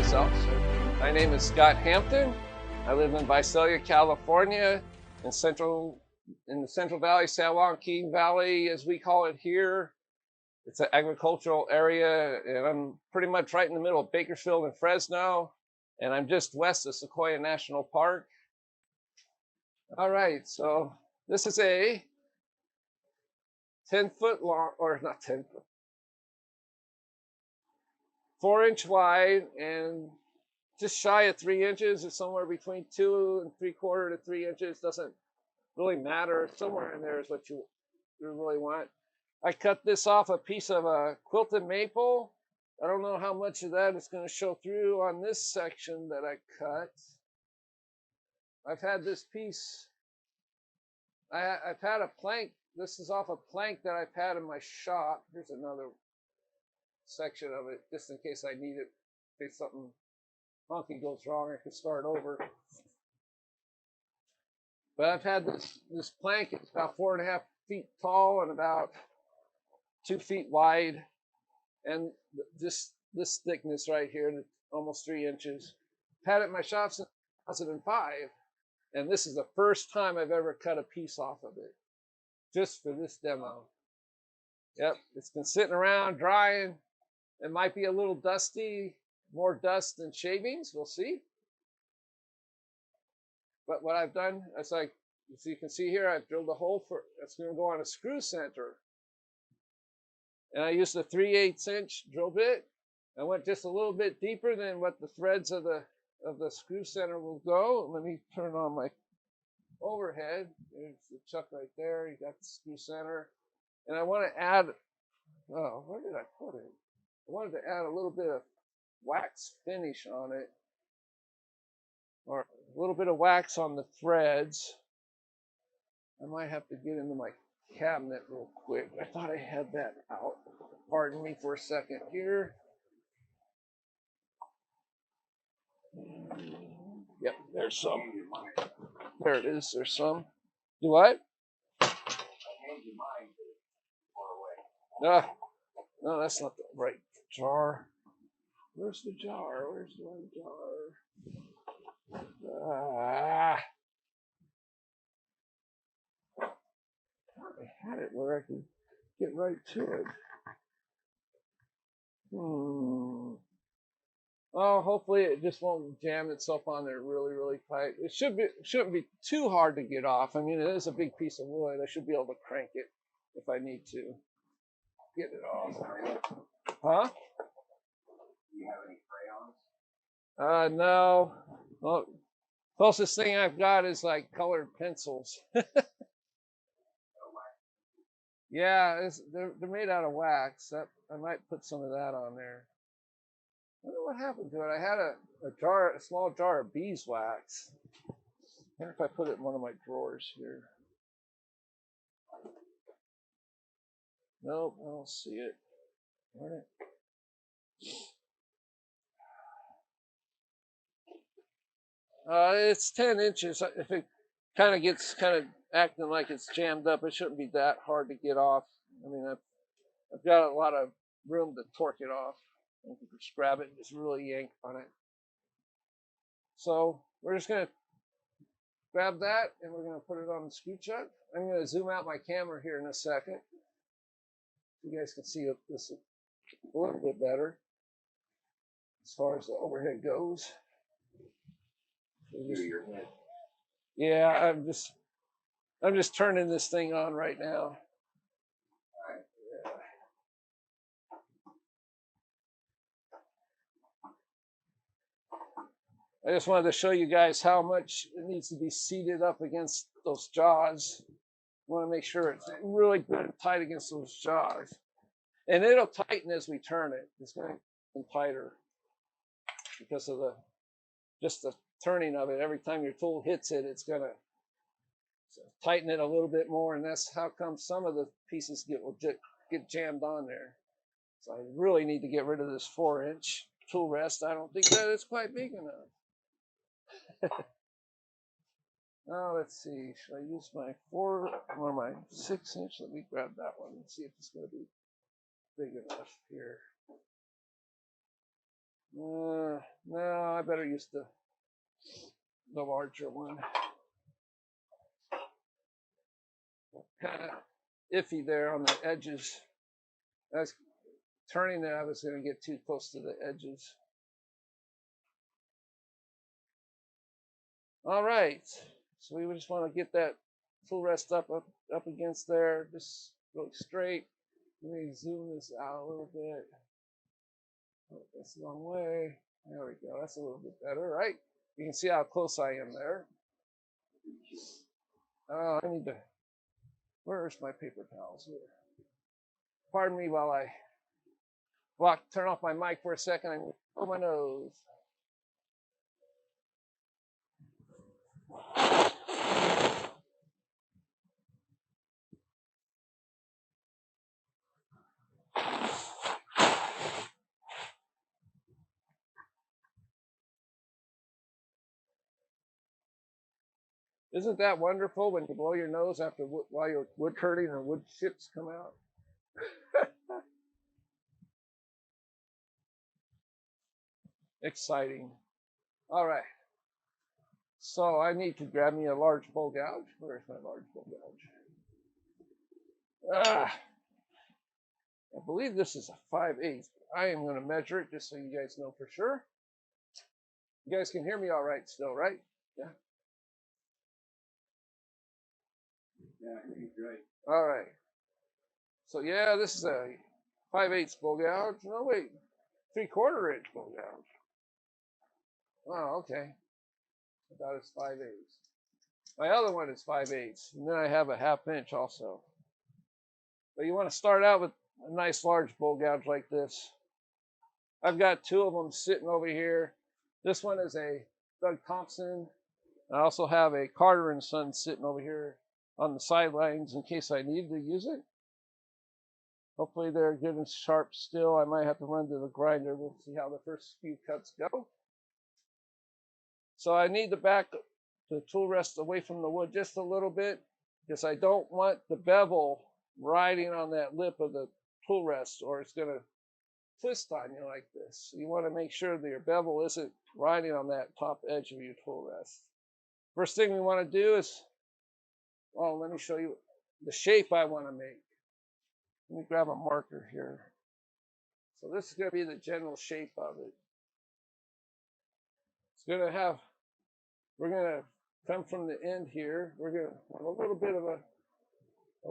myself. My name is Scott Hampton. I live in Visalia, California, in the Central Valley, San Joaquin Valley, as we call it here. It's an agricultural area, and I'm pretty much right in the middle of Bakersfield and Fresno, and I'm just west of Sequoia National Park. All right, so this is a 10-foot long, or not 10 foot, 4-inch wide, and just shy of 3 inches. It's somewhere between 2 3/4 to 3 inches. Doesn't really matter. Somewhere in there is what you really want. I cut this off a piece of a quilted maple. I don't know how much of that is going to show through on this section that I cut. I've had this piece. I've had a plank. This is off a plank that I've had in my shop. Here's another section of it, just in case I need it. In case something funky goes wrong, I can start over. But I've had this plank. It's about 4.5 feet tall and about 2 feet wide, and this thickness right here, almost 3 inches. I've had it in my shop since 2005, and this is the first time I've ever cut a piece off of it, just for this demo. Yep, it's been sitting around drying. It might be a little dusty, more dust than shavings. We'll see. But what I've done, it's like, as you can see here, I've drilled a hole for, it's going to go on a screw center. And I used a 3/8 inch drill bit. I went just a little bit deeper than what the threads of the screw center will go. Let me turn on my overhead. There's the chuck right there. You got the screw center. And I want to add, oh, where did I put it? I wanted to add a little bit of wax finish on it, or a little bit of wax on the threads. I might have to get into my cabinet real quick. I thought I had that out. Pardon me for a second here. Yep, there's some. There it is. There's some. Do what? No, that's not the right jar. Where's the jar? Where's the right jar? I had it where I could get right to it. Oh, hopefully it just won't jam itself on there really, really tight. It shouldn't be too hard to get off. I mean, it is a big piece of wood. I should be able to crank it if I need to get it off. Huh? Do you have any crayons? No. Well, closest thing I've got is like colored pencils. Yeah, they're made out of wax. I might put some of that on there. I wonder what happened to it. I had a small jar of beeswax. I wonder if I put it in one of my drawers here. Nope, I don't see it. Darn it. It's 10 inches. If it kind of gets acting like it's jammed up, it shouldn't be that hard to get off. I mean, I've got a lot of room to torque it off. You can just grab it and just really yank on it. So we're just going to grab that and we're going to put it on the screw chuck. I'm going to zoom out my camera here in a second. You guys can see this a little bit better as far as the overhead goes. Yeah, I'm just turning this thing on right now. I just wanted to show you guys how much it needs to be seated up against those jaws. I want to make sure it's really good and tight against those jaws. And it'll tighten as we turn it. It's going to get tighter because of just the turning of it. Every time your tool hits it, it's going to tighten it a little bit more, and that's how come some of the pieces get jammed on there. So I really need to get rid of this 4-inch tool rest. I don't think that is quite big enough. Now let's see, should I use my 4 or my 6-inch? Let me grab that one and see if it's going to be big enough here. No, I better use the larger one. Kind of iffy there on the edges. I was turning it, I was going to get too close to the edges. All right, so we just want to get that tool rest up against there, just really straight. Let me zoom this out a little bit. Oh, that's the wrong way. There we go. That's a little bit better, right? You can see how close I am there. I need to. Where's my paper towels here? Pardon me while I turn off my mic for a second and blow my nose. Isn't that wonderful when you blow your nose after while you're wood turning and wood chips come out? Exciting. All right. So I need to grab me a large bowl gouge. Where's my large bowl gouge? I believe this is a 5/8. I am going to measure it just so you guys know for sure. You guys can hear me all right still, right? Yeah. Yeah, I hear you great. All right. So yeah, this is a 5/8 bowl gouge. No, wait, 3/4 inch bowl gouge. Oh, okay. I thought it's 5/8. My other one is 5/8, and then I have a 1/2 inch also. But you want to start out with a nice large bowl gouge like this. I've got 2 of them sitting over here. This one is a Doug Thompson. I also have a Carter and Son sitting over here on the sidelines in case I need to use it. Hopefully they're good and sharp still. I might have to run to the grinder. We'll see how the first few cuts go. So I need to back the tool rest away from the wood just a little bit because I don't want the bevel riding on that lip of the tool rest or it's going to twist on you like this. So you want to make sure that your bevel isn't riding on that top edge of your tool rest. First thing we want to do is, well, let me show you the shape I want to make. Let me grab a marker here. So this is going to be the general shape of it. It's going to have, we're going to come from the end here. We're going to have a little bit of a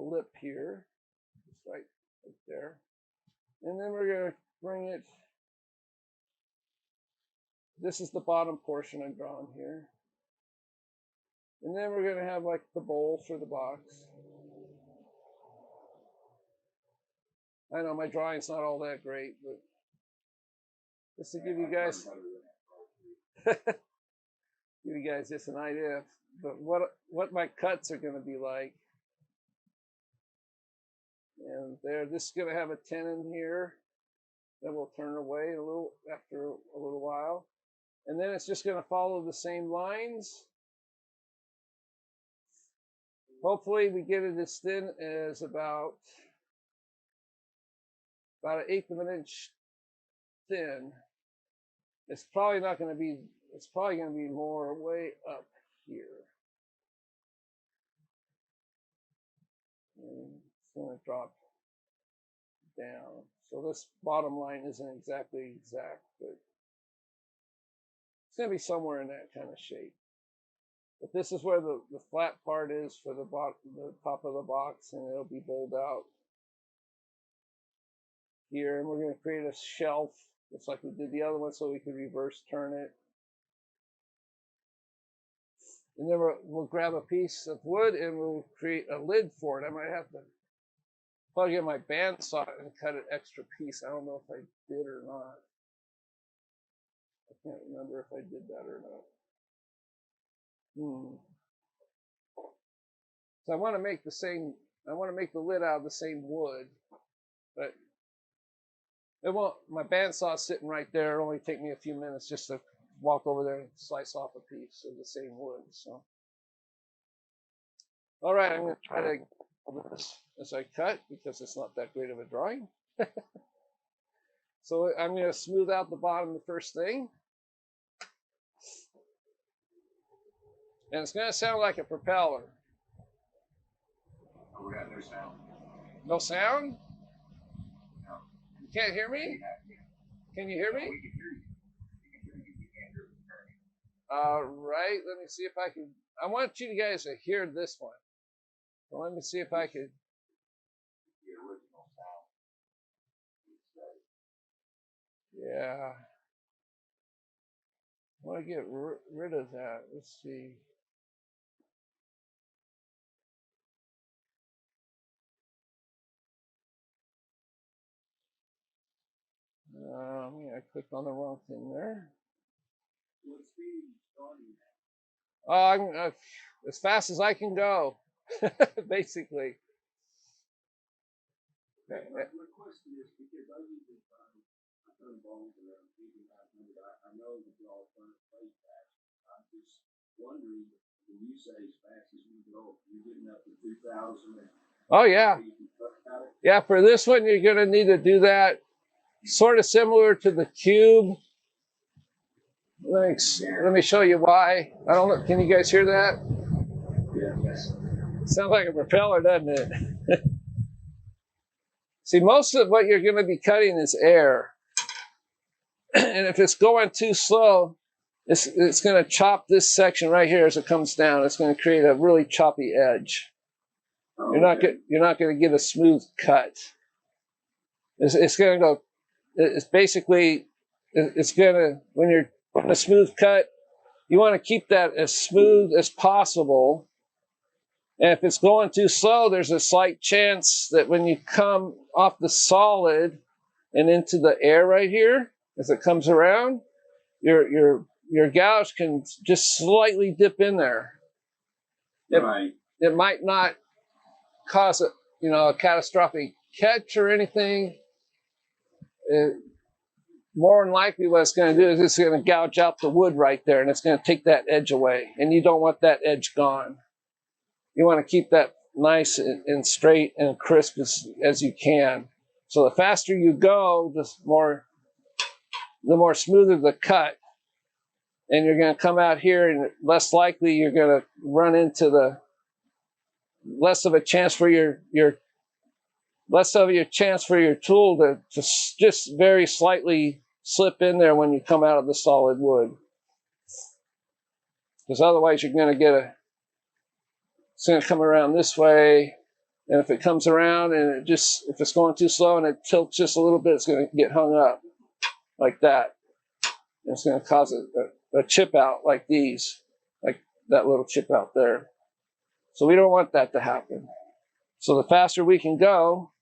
lip here, just right there. And then we're going to bring it, this is the bottom portion I'm drawing here. And then we're going to have like the bowl for the box. I know my drawing's not all that great, but just to give you guys just an idea of what my cuts are going to be like. And there, this is going to have a tenon here that will turn away after a little while. And then it's just going to follow the same lines. Hopefully we get it as thin as about 1/8 of an inch thin. It's probably not going to be, it's probably going to be more way up here. And it's going to drop down. So this bottom line isn't exactly exact, but it's going to be somewhere in that kind of shape. But this is where the flat part is for the top of the box, and it'll be bowled out here. And we're going to create a shelf, just like we did the other one, so we can reverse turn it. And then we'll grab a piece of wood and we'll create a lid for it. I might have to plug in my bandsaw and cut an extra piece. I don't know if I did or not. I can't remember if I did that or not. So I want to make the lid out of the same wood, but it won't, my bandsaw's sitting right there. It'll only take me a few minutes just to walk over there and slice off a piece of the same wood. So, all right, I'm going to try to do this as I cut because it's not that great of a drawing. So I'm going to smooth out the bottom the first thing. And it's going to sound like a propeller. Oh, we got no sound. No sound? No. You can't hear me? Can you hear me? We can hear you. We can hear you. We can't hear the turning. All right. Let me see if I can. I want you guys to hear this one. So let me see if I could. The original sound. Yeah. I want to get rid of that. Let's see. I clicked on the wrong thing there. What speed are you starting I'm as fast as I can go, basically. at? My question is because I usually I turn balls around 8,500. I know that y'all turn play fast. I'm just wondering when you say as fast as you go, you're getting up to 2,000. Oh yeah, yeah. For this one, you're gonna need to do that, sort of similar to the cube. Let me show you why. I don't know. Can you guys hear that? Yes. Sounds like a propeller, doesn't it? See, most of what you're going to be cutting is air. And if it's going too slow, it's going to chop this section right here as it comes down. It's going to create a really choppy edge. Oh, You're not going to get a smooth cut. It's going to go. It's basically it's going to, when you're putting a smooth cut, you want to keep that as smooth as possible. And if it's going too slow, there's a slight chance that when you come off the solid and into the air right here, as it comes around, your gouge can just slightly dip in there. Right. It might not cause a catastrophic catch or anything. More than likely, what it's going to do is it's going to gouge out the wood right there, and it's going to take that edge away. And you don't want that edge gone. You want to keep that nice and straight and crisp as you can. So the faster you go, the more smoother the cut. And you're going to come out here, and less likely you're going to run into the less of a chance for your tool to just very slightly slip in there when you come out of the solid wood. Because otherwise you're going to it's going to come around this way. And if it comes around and if it's going too slow and it tilts just a little bit, it's going to get hung up like that. And it's going to cause a chip out like these, like that little chip out there. So we don't want that to happen. So the faster we can go,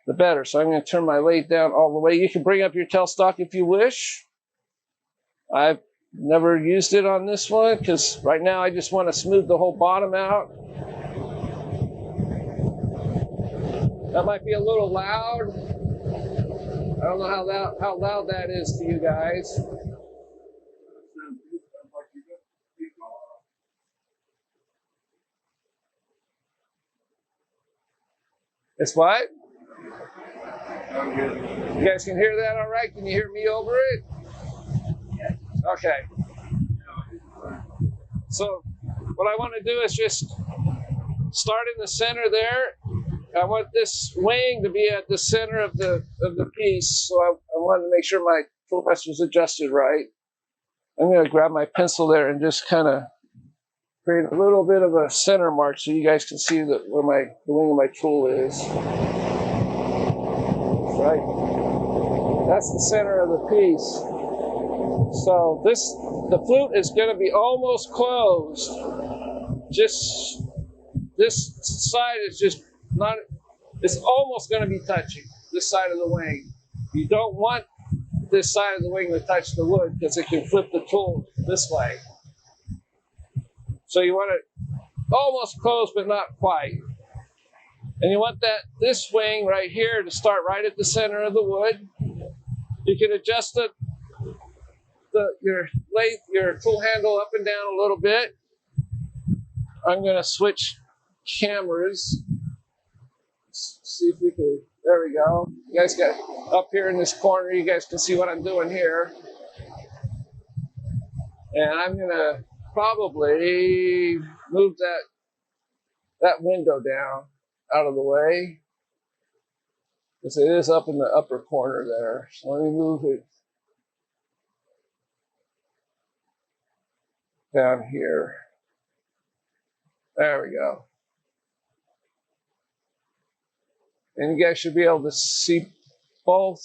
the better. So I'm going to turn my lathe down all the way. You can bring up your tailstock if you wish. I've never used it on this one because right now I just want to smooth the whole bottom out. That might be a little loud. I don't know how loud that is to you guys. It's what? You guys can hear that all right? Can you hear me over it? Okay. So what I want to do is just start in the center there. I want this wing to be at the center of the piece. So I wanted to make sure my tool press was adjusted right. I'm going to grab my pencil there and just kind of create a little bit of a center mark so you guys can see where the wing of my tool is. Right. That's the center of the piece. So the flute is going to be almost closed. Just this side is just not. It's almost going to be touching this side of the wing. You don't want this side of the wing to touch the wood because it can flip the tool this way. So you want it almost closed, but not quite. And you want this wing right here to start right at the center of the wood. You can adjust your tool handle up and down a little bit. I'm going to switch cameras. Let's see if we can. There we go. You guys got up here in this corner. You guys can see what I'm doing here. And I'm going to probably move that window down out of the way, because it is up in the upper corner there. So let me move it down here. There we go. And you guys should be able to see both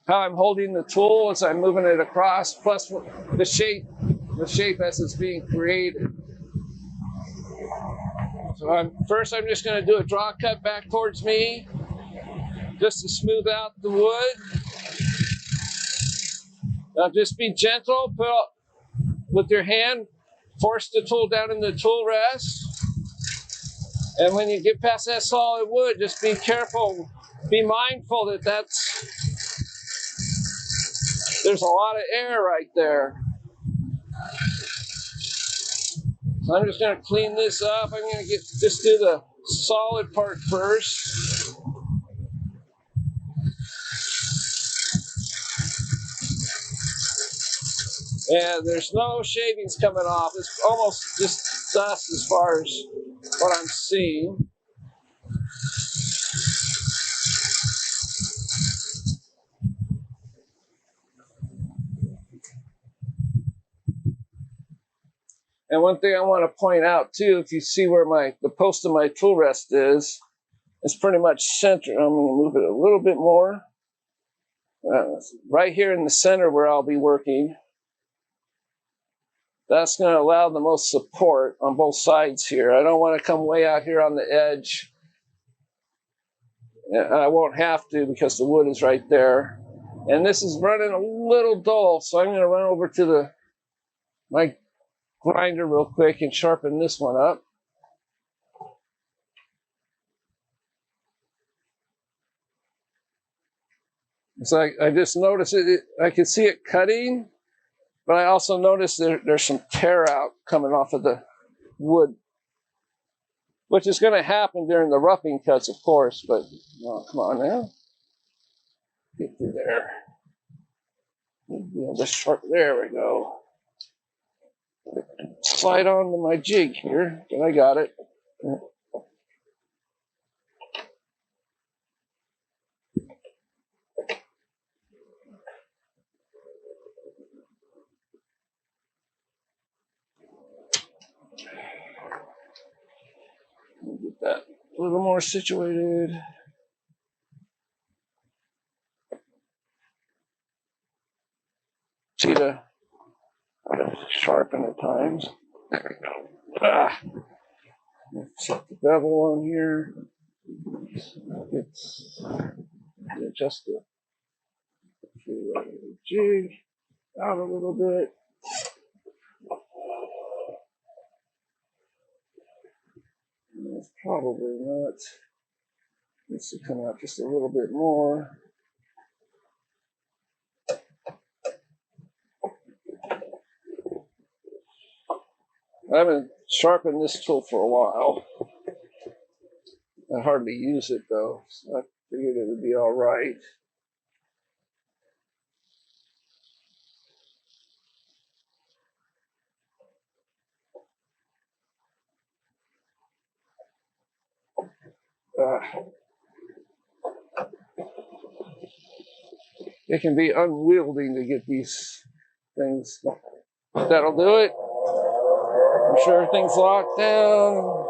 how I'm holding the tool as I'm moving it across, plus the shape as it's being created. So first I'm just going to do a draw cut back towards me, just to smooth out the wood. Now just be gentle, with your hand, force the tool down in the tool rest. And when you get past that solid wood, just be careful, be mindful that there's a lot of air right there. So I'm just going to clean this up. I'm going to just do the solid part first. And there's no shavings coming off. It's almost just dust as far as what I'm seeing. And one thing I want to point out too, if you see where the post of my tool rest is, it's pretty much centered. I'm going to move it a little bit more. Right here in the center where I'll be working. That's going to allow the most support on both sides here. I don't want to come way out here on the edge. I won't have to because the wood is right there. And this is running a little dull, so I'm going to run over to my grinder real quick and sharpen this one up. So I just noticed I can see it cutting, but I also noticed there's some tear out coming off of the wood, which is going to happen during the roughing cuts, of course, but come on now. Get through there. Just sharp. There we go. Slide on to my jig here, and I got it. Get that a little more situated. See the sharpen at times. There we go. Set the bevel on here. Adjust the jig out a little bit. And that's probably not. Needs to come out just a little bit more. I haven't sharpened this tool for a while. I hardly use it though, so I figured it would be all right. It can be unwieldy to get these things. That'll do it. I'm sure everything's locked down.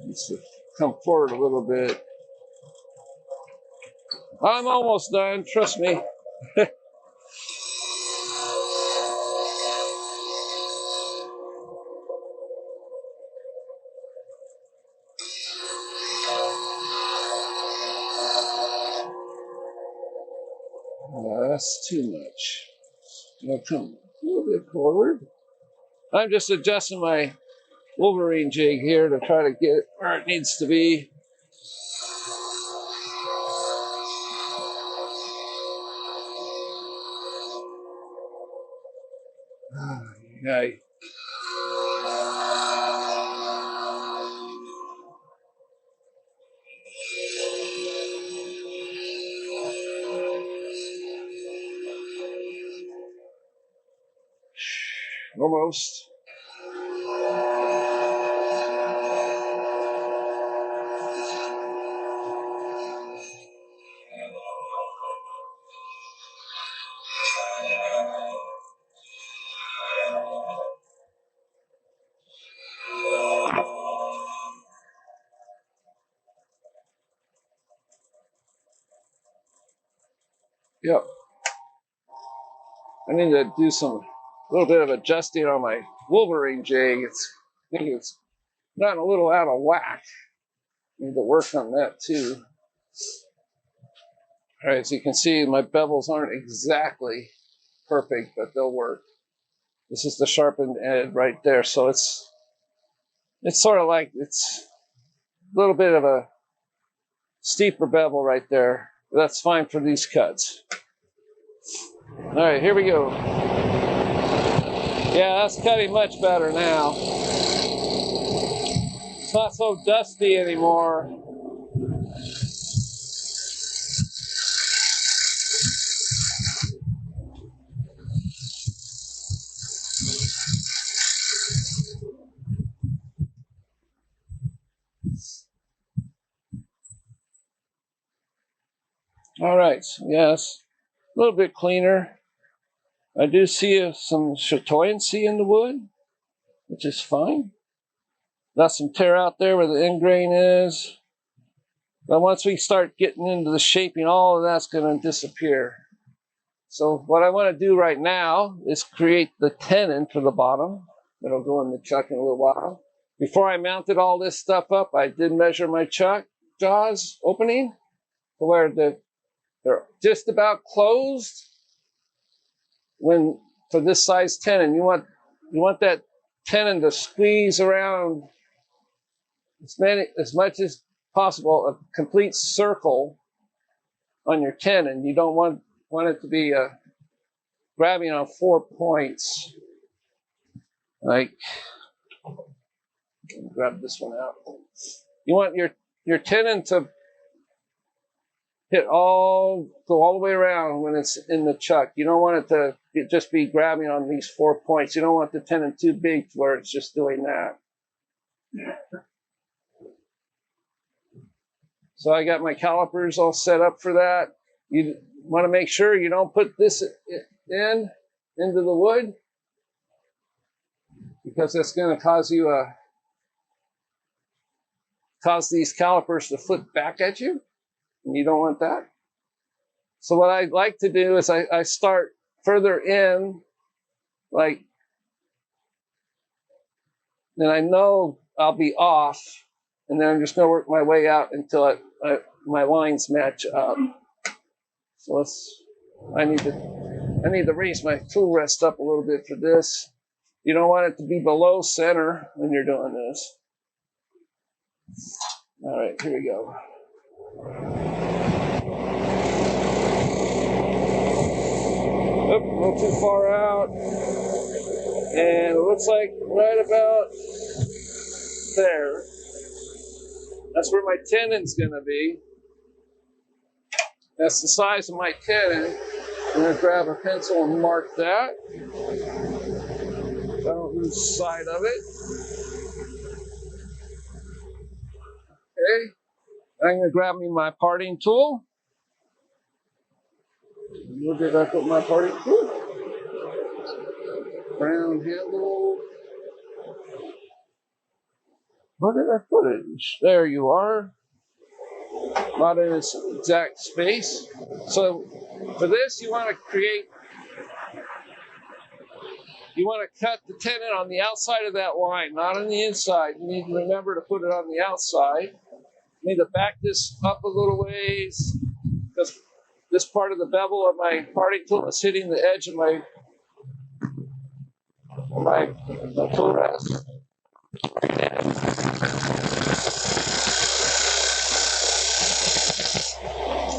Needs to come forward a little bit. I'm almost done, trust me. No, that's too much. I'll come a little bit forward. I'm just adjusting my Wolverine jig here to try to get it where it needs to be. Yeah. Almost. Yep. I need to do a little bit of adjusting on my Wolverine jig. I think it's gotten a little out of whack. Need to work on that too. All right, so you can see my bevels aren't exactly perfect, but they'll work. This is the sharpened edge right there, so it's sort of like it's a little bit of a steeper bevel right there. That's fine for these cuts. All right, here we go. Yeah, that's cutting much better now. It's not so dusty anymore. All right, yes, a little bit cleaner. I do see some chatoyancy in the wood, which is fine. Got some tear out there where the end grain is. But once we start getting into the shaping, all of that's going to disappear. So what I want to do right now is create the tenon for the bottom. That'll go in the chuck in a little while. Before I mounted all this stuff up, I did measure my chuck jaws opening to where they're just about closed. When for this size tenon, you want that tenon to squeeze around as much as possible, a complete circle on your tenon. You don't want it to be grabbing on 4 points. Like, grab this one out. You want your tenon to go all the way around when it's in the chuck. You don't want it to just be grabbing on these 4 points. You don't want the tenon too big to where it's just doing that. So I got my calipers all set up for that. You want to make sure you don't put this into the wood, because it's going to cause these calipers to flip back at you, and you don't want that. So what I like to do is I start further in, like, then I know I'll be off, and then I'm just going to work my way out until my lines match up. So I need to raise my tool rest up a little bit for this. You don't want it to be below center when you're doing this. All right, here we go. Oop, a little too far out. And it looks like right about there. That's where my tenon's going to be. That's the size of my tenon. I'm going to grab a pencil and mark that. I don't lose sight of it. Okay. I'm going to grab me my parting tool. Where did I put my parting tool? Round handle. Where did I put it? There you are. Not in its exact space. So for this, you want to cut the tenon on the outside of that line, not on the inside. You need to remember to put it on the outside. You need to back this up a little ways, because this part of the bevel of my parting tool is hitting the edge of my tool rest.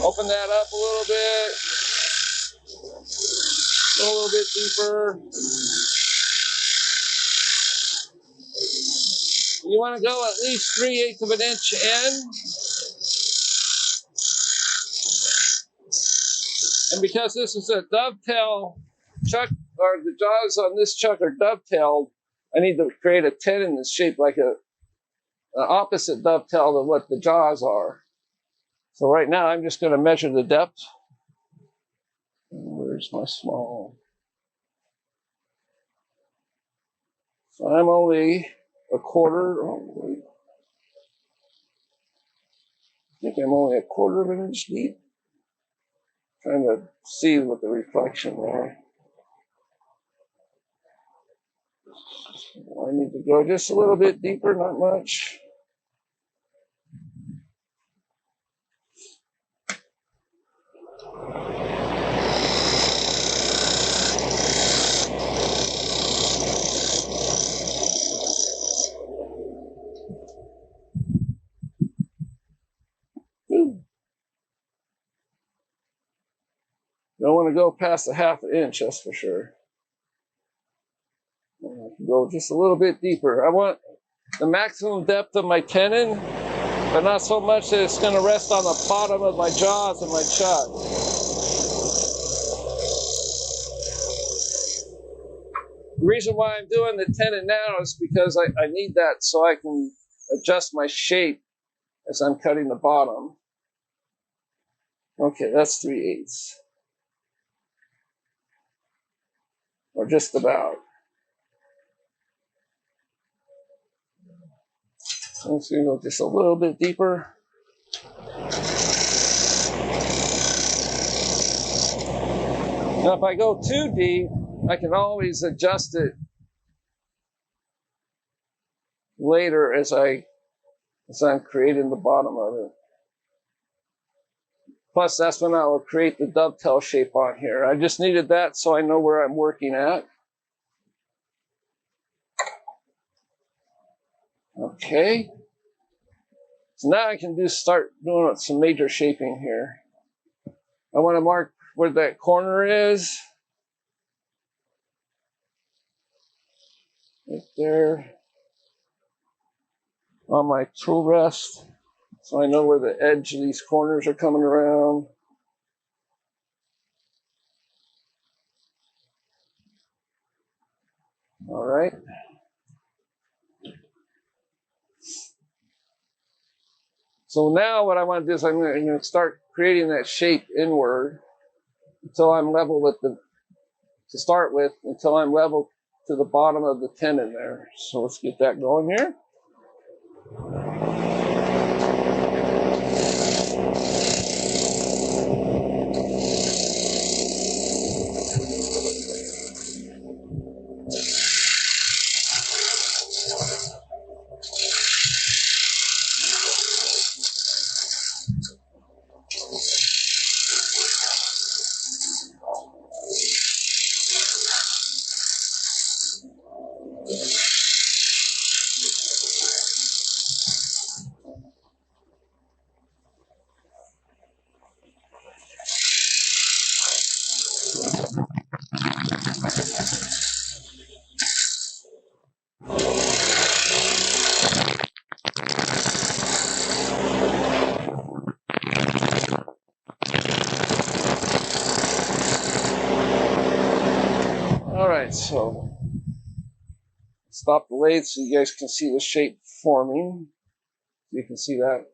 Open that up a little bit. Go a little bit deeper. You want to go at least 3/8 of an inch in. And because this is a dovetail chuck, or the jaws on this chuck are dovetailed, I need to create a 10 in this shape, like an opposite dovetail to what the jaws are. So right now I'm just going to measure the depth. Where's my small? So I'm only a quarter. Oh, I think I'm only a quarter of an inch deep. Trying to see with the reflection there. I need to go just a little bit deeper, not much. Don't want to go past a 1/2 inch, that's for sure. Go just a little bit deeper. I want the maximum depth of my tenon, but not so much that it's going to rest on the bottom of my jaws and my chuck. The reason why I'm doing the tenon now is because I need that so I can adjust my shape as I'm cutting the bottom. Okay, that's 3/8. Or just about. Let's go just a little bit deeper. Now, if I go too deep, I can always adjust it later as I'm creating the bottom of it. Plus, that's when I will create the dovetail shape on here. I just needed that so I know where I'm working at. Okay. So now I can start doing some major shaping here. I want to mark where that corner is. Right there. On my tool rest. So I know where the edge of these corners are coming around. All right. So now what I want to do is I'm going to start creating that shape inward until I'm level with to start with, until I'm level to the bottom of the tenon there. So let's get that going here. All right, so stop the lathe so you guys can see the shape forming. You can see that.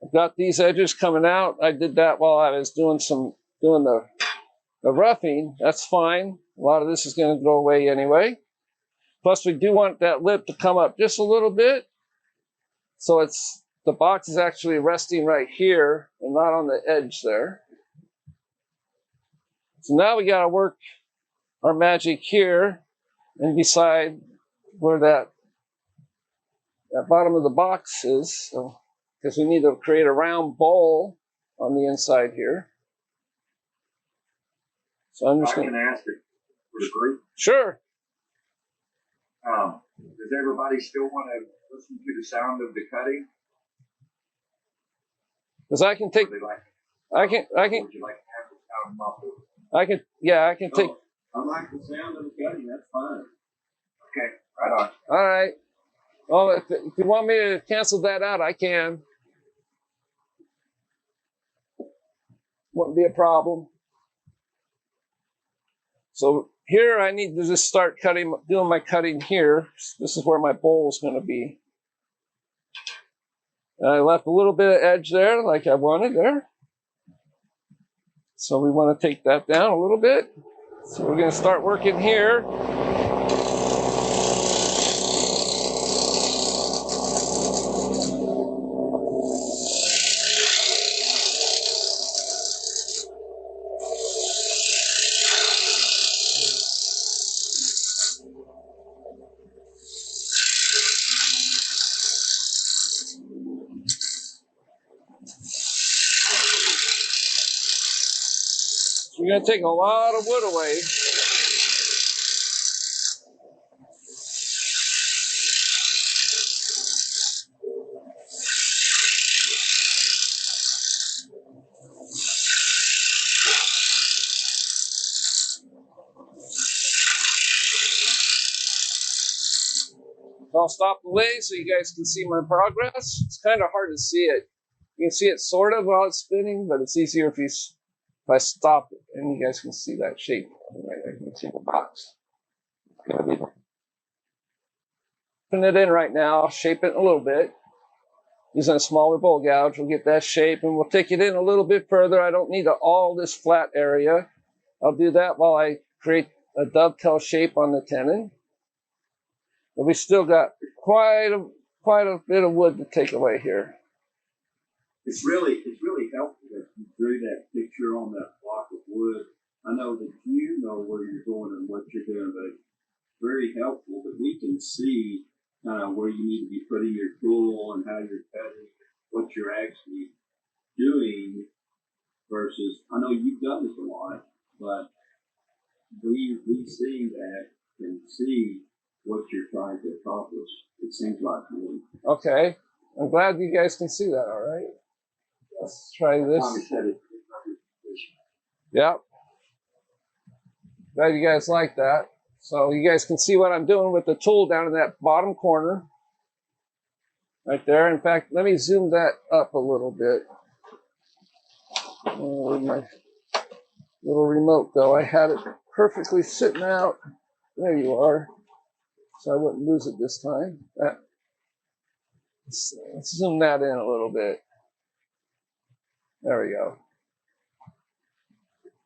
I've got these edges coming out. I did that while I was doing the roughing. That's fine. A lot of this is going to go away anyway. Plus, we do want that lip to come up just a little bit. So the box is actually resting right here and not on the edge there. So now we got to work our magic here and decide where that bottom of the box is. So, because we need to create a round bowl on the inside here. So I'm just going to ask it for the group. Sure. Does everybody still want to listen to the sound of the cutting? Because I can take. Would you like to have the sound muffled? I can take. I like the sound of the cutting. That's fine. Okay, right on. All right. Well, if you want me to cancel that out, I can. Wouldn't be a problem. So here I need to just start cutting, doing my cutting here. This is where my bowl is going to be. And I left a little bit of edge there like I wanted there. So we want to take that down a little bit. So we're going to start working here. We're going to take a lot of wood away. I'll stop the lathe so you guys can see my progress. It's kind of hard to see it. You can see it sort of while it's spinning, but it's easier if I stop it, and you guys can see that shape. Right there. You can see the box. Putting it in right now, shape it a little bit. Using a smaller bowl gouge, we'll get that shape, and we'll take it in a little bit further. I don't need all this flat area. I'll do that while I create a dovetail shape on the tenon. But we still got quite a bit of wood to take away here. It's really helpful that you drew that picture on that block of wood. I know that you know where you're going and what you're doing, but it's very helpful that we can see kind of where you need to be putting your tool and how you're cutting, what you're actually doing versus, I know you've done this a lot, but we see that and see what you're trying to accomplish. It seems like to me. Okay. I'm glad you guys can see that, all right? Let's try this. Yep. Glad you guys like that. So you guys can see what I'm doing with the tool down in that bottom corner. Right there. In fact, let me zoom that up a little bit. Where'd my little remote go? I had it perfectly sitting out. There you are. So I wouldn't lose it this time. Let's zoom that in a little bit. There we go.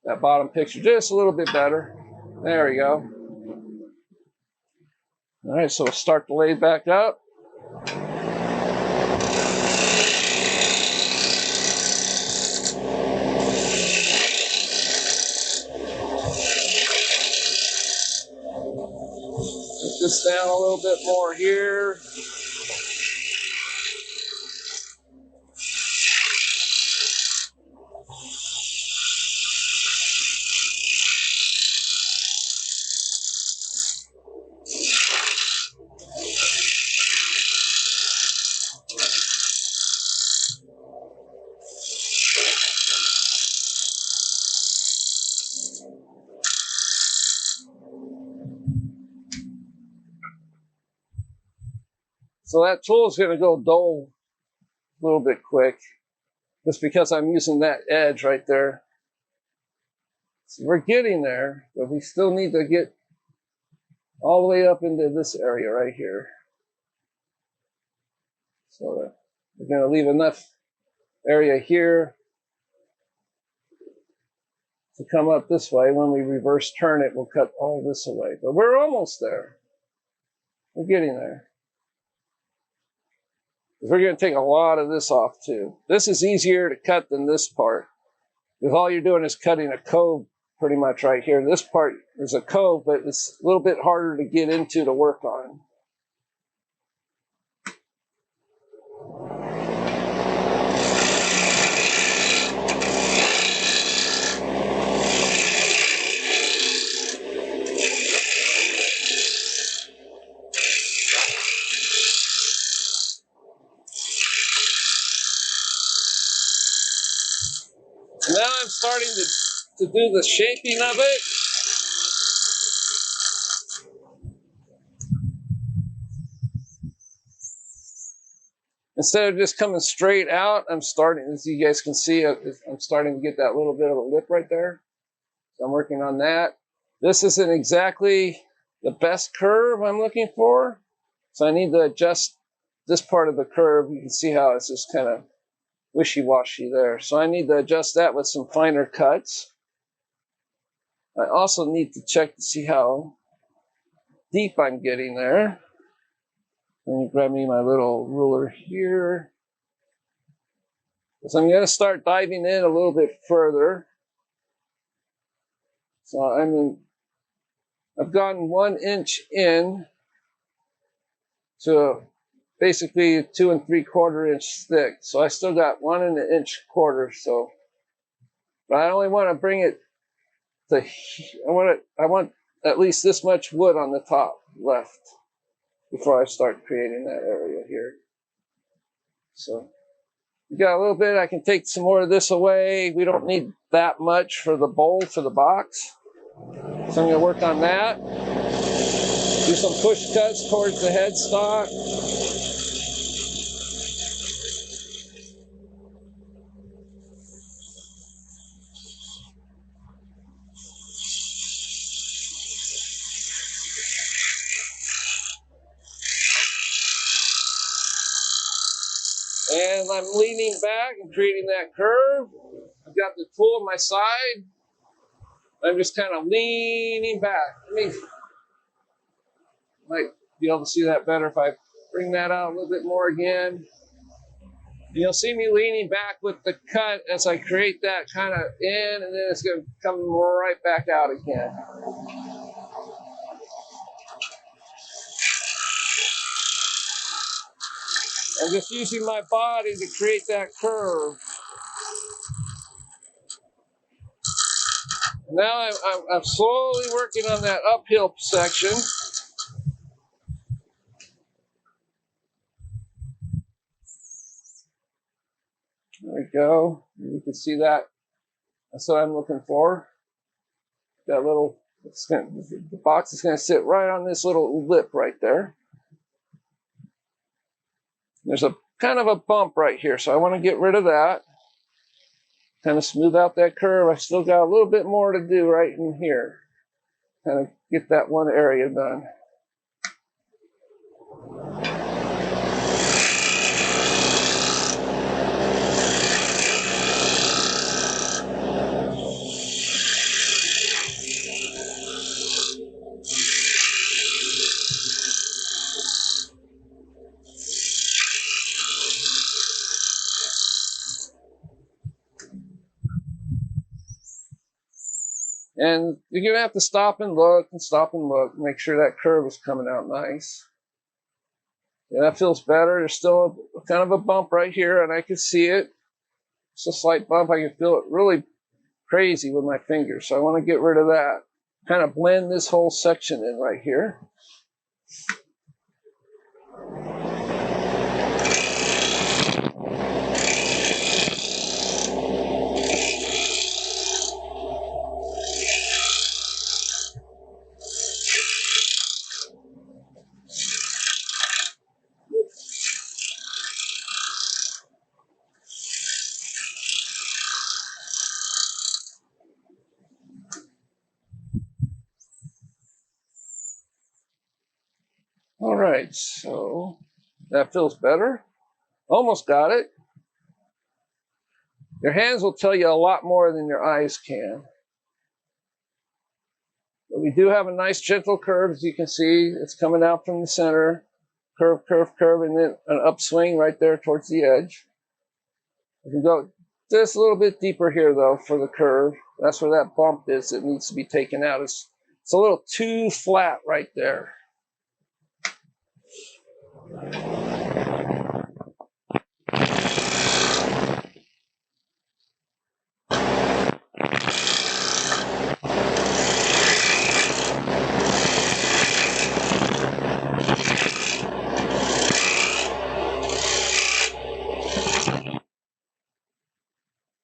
That bottom picture just a little bit better. There we go. All right, so we'll start the lathe back up. Put this down a little bit more here. So that tool is going to go dull a little bit quick, just because I'm using that edge right there. So we're getting there, but we still need to get all the way up into this area right here. So we're going to leave enough area here to come up this way. When we reverse turn it, we'll cut all this away. But we're almost there. We're getting there. We're going to take a lot of this off too. This is easier to cut than this part, because all you're doing is cutting a cove pretty much right here. This part is a cove, but it's a little bit harder to get into to work on. Now I'm starting to do the shaping of it. instead of just coming straight out, I'm starting, as you guys can see, I'm starting to get that little bit of a lip right there. So I'm working on that. This isn't exactly the best curve I'm looking for, so I need to adjust this part of the curve. You can see how it's just kind of wishy-washy there. So I need to adjust that with some finer cuts. I also need to check to see how deep I'm getting there. Let me grab me my little ruler here. So I'm going to start diving in a little bit further. So I've gotten 1 inch in to basically 2 3/4 inch thick. So I still got 1 1/4 inch. So, but I only want to bring it to, I want at least this much wood on the top left before I start creating that area here. So we got a little bit. I can take some more of this away. We don't need that much for the bowl, for the box. So I'm going to work on that. Do some push cuts towards the headstock. And I'm leaning back and creating that curve. I've got the tool on my side. I'm just kind of leaning back. Might be able to see that better if I bring that out a little bit more again. You'll see me leaning back with the cut as I create that kind of in, and then it's going to come right back out again. I'm just using my body to create that curve. Now I'm slowly working on that uphill section. There we go. You can see that. That's what I'm looking for. That little, the box is going to sit right on this little lip right there. There's a kind of a bump right here, so I want to get rid of that. Kind of smooth out that curve. I still got a little bit more to do right in here. Kind of get that one area done. And you're going to have to stop and look, make sure that curve is coming out nice. Yeah, that feels better. There's still kind of a bump right here, and I can see it. It's a slight bump. I can feel it really crazy with my fingers, so I want to get rid of that. Kind of blend this whole section in right here. All right, so that feels better. Almost got it. Your hands will tell you a lot more than your eyes can. But we do have a nice gentle curve, as you can see. It's coming out from the center. Curve, curve, curve, and then an upswing right there towards the edge. You can go just a little bit deeper here, though, for the curve. That's where that bump is. It needs to be taken out. It's a little too flat right there. I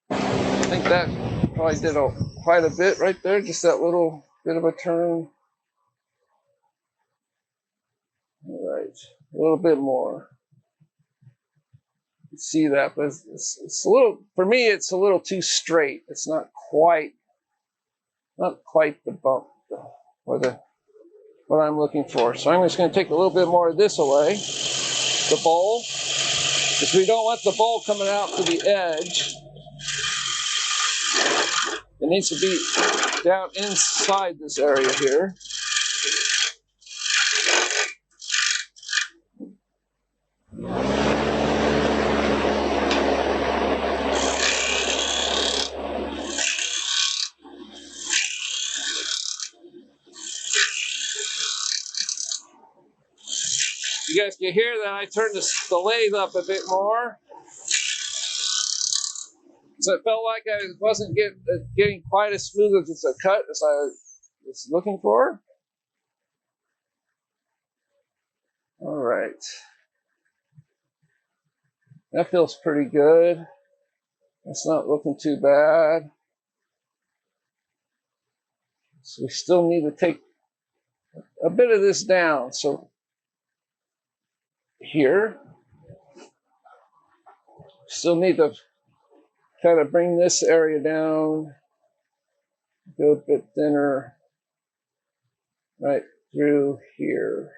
think that probably did quite a bit right there, just that little bit of a turn. All right, a little bit more. see that, but it's a little, for me, it's a little too straight. It's not quite the bump or what I'm looking for. So I'm just going to take a little bit more of this away, the bowl, because we don't want the bowl coming out to the edge. It needs to be down inside this area here. You guys can hear that I turned the lathe up a bit more. So it felt like I wasn't getting quite as smooth as a cut as I was looking for. All right. That feels pretty good. It's not looking too bad. So we still need to take a bit of this down. So here, still need to kind of bring this area down, go a bit thinner right through here.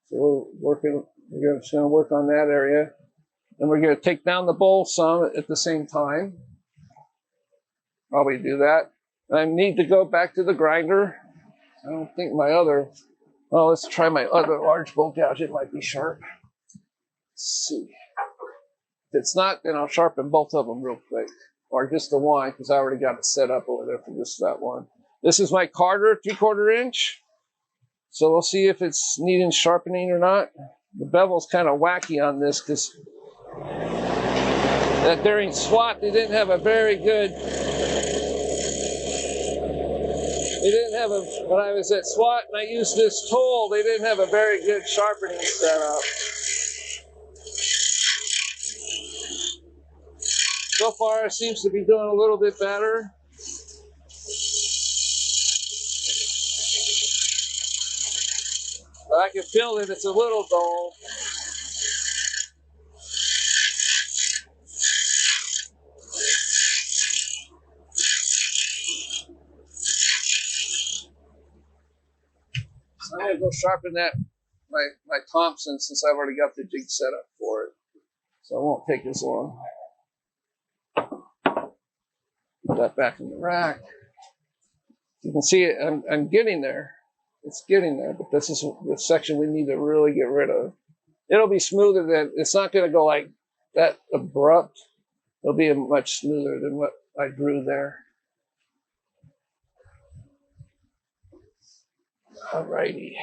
So we're just going to work on that area. And we're going to take down the bowl some at the same time. While we do that, I need to go back to the grinder. I don't think my other, well, let's try my other large bowl gouge. It might be sharp. Let's see. If it's not, then I'll sharpen both of them real quick, or just the one, because I already got it set up over there for just that one. This is my Carter 3/4 inch. So we'll see if it's needing sharpening or not. The bevel's kind of wacky on this because that during SWAT they didn't have a very good. When I was at SWAT and I used this tool, they didn't have a very good sharpening setup. So far, it seems to be doing a little bit better. But I can feel that it's a little dull. So I'm going to go sharpen my Thompson since I've already got the jig set up for it. So it won't take as long. Put that back in the rack. You can see it, I'm getting there. It's getting there, but this is the section we need to really get rid of. It'll be smoother than, it's not going to go like that abrupt. It'll be much smoother than what I drew there. Alrighty.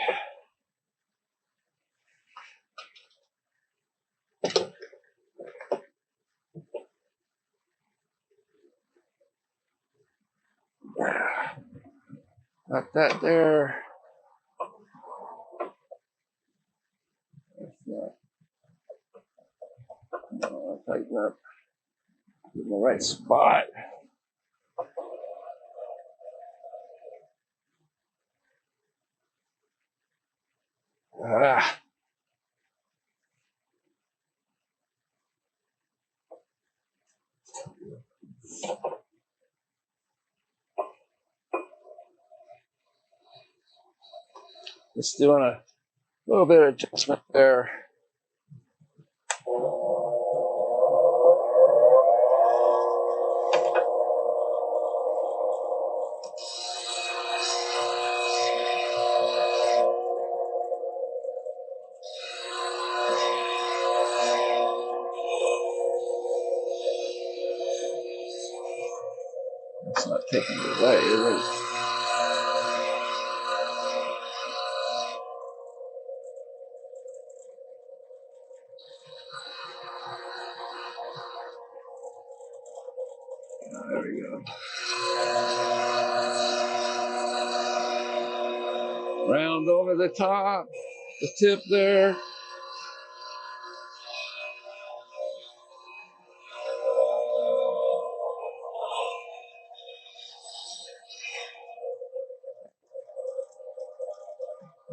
Got that there. I'll tighten up in the right spot. Ah. Just doing a little bit of adjustment there. It's not taking it away, is it? There we go. Round over the top, the tip there.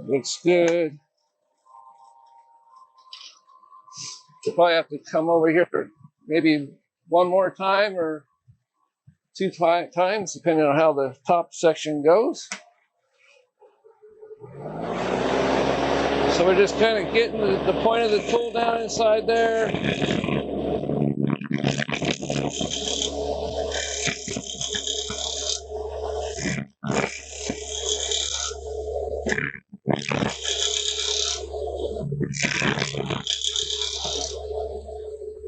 Looks good. If probably have to come over here maybe one more time or two times, depending on how the top section goes. So we're just kind of getting the point of the tool down inside there.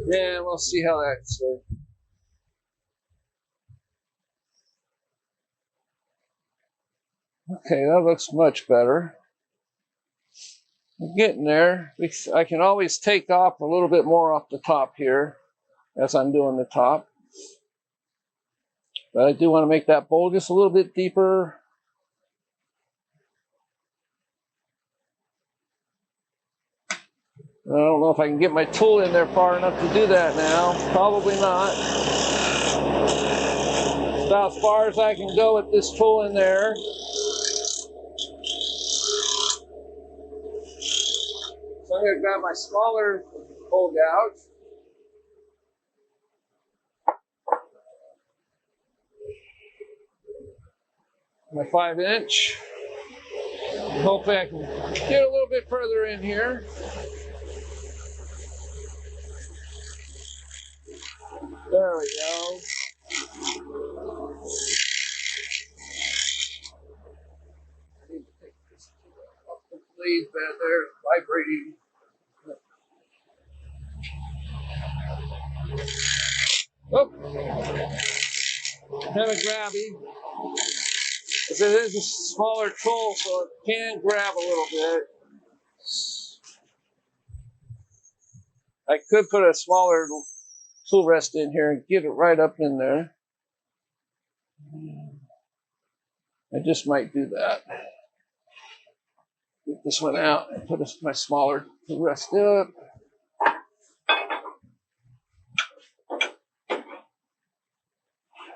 Yeah, we'll see how that's working. Okay, that looks much better. I'm getting there. I can always take off a little bit more off the top here as I'm doing the top. But I do want to make that bowl just a little bit deeper. I don't know if I can get my tool in there far enough to do that now. Probably not. It's about as far as I can go with this tool in there. So I'm going to grab my smaller hole gouge. My 5-inch. Hopefully I can get a little bit further in here. There we go. I need to take this off the blade bed there, vibrating. Oh, kind of grabby. It is a smaller tool, so it can grab a little bit. I could put a smaller tool rest in here and get it right up in there. I just might do that. Get this one out and put my smaller tool rest up.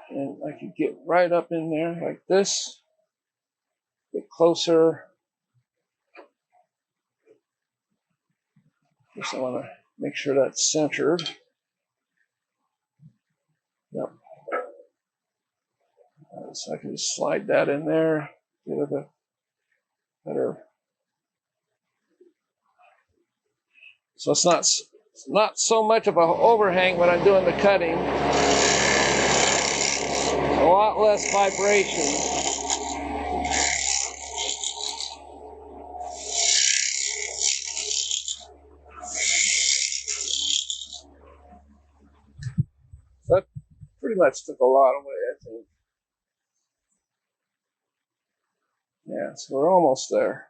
And I could get right up in there like this. Get closer. Just I want to make sure that's centered. Yep. So I can just slide that in there. Get it a better. So it's not so much of an overhang when I'm doing the cutting. A lot less vibration. That pretty much took a lot away, I think. Yeah, so we're almost there.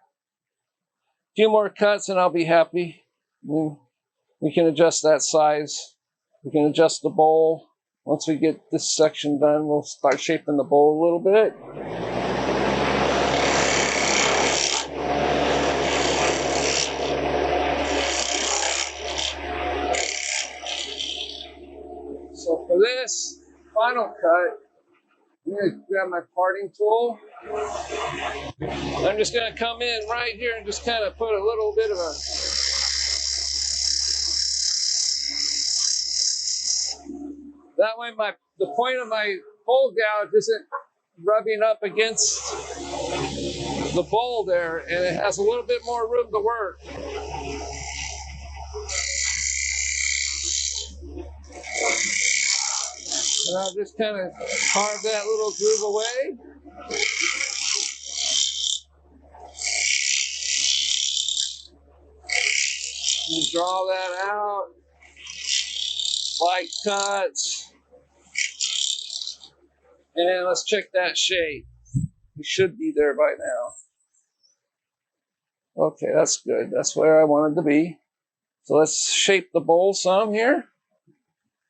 A few more cuts and I'll be happy. We can adjust that size. We can adjust the bowl. Once we get this section done, we'll start shaping the bowl a little bit. So for this final cut, I'm going to grab my parting tool. I'm just going to come in right here and just kind of put a little bit of a that way the point of my hole gouge isn't rubbing up against the bowl there, and it has a little bit more room to work. And I'll just kind of carve that little groove away. And draw that out. Light cuts. And let's check that shape. We should be there by now. Okay, that's good. That's where I wanted to be. So let's shape the bowl some here.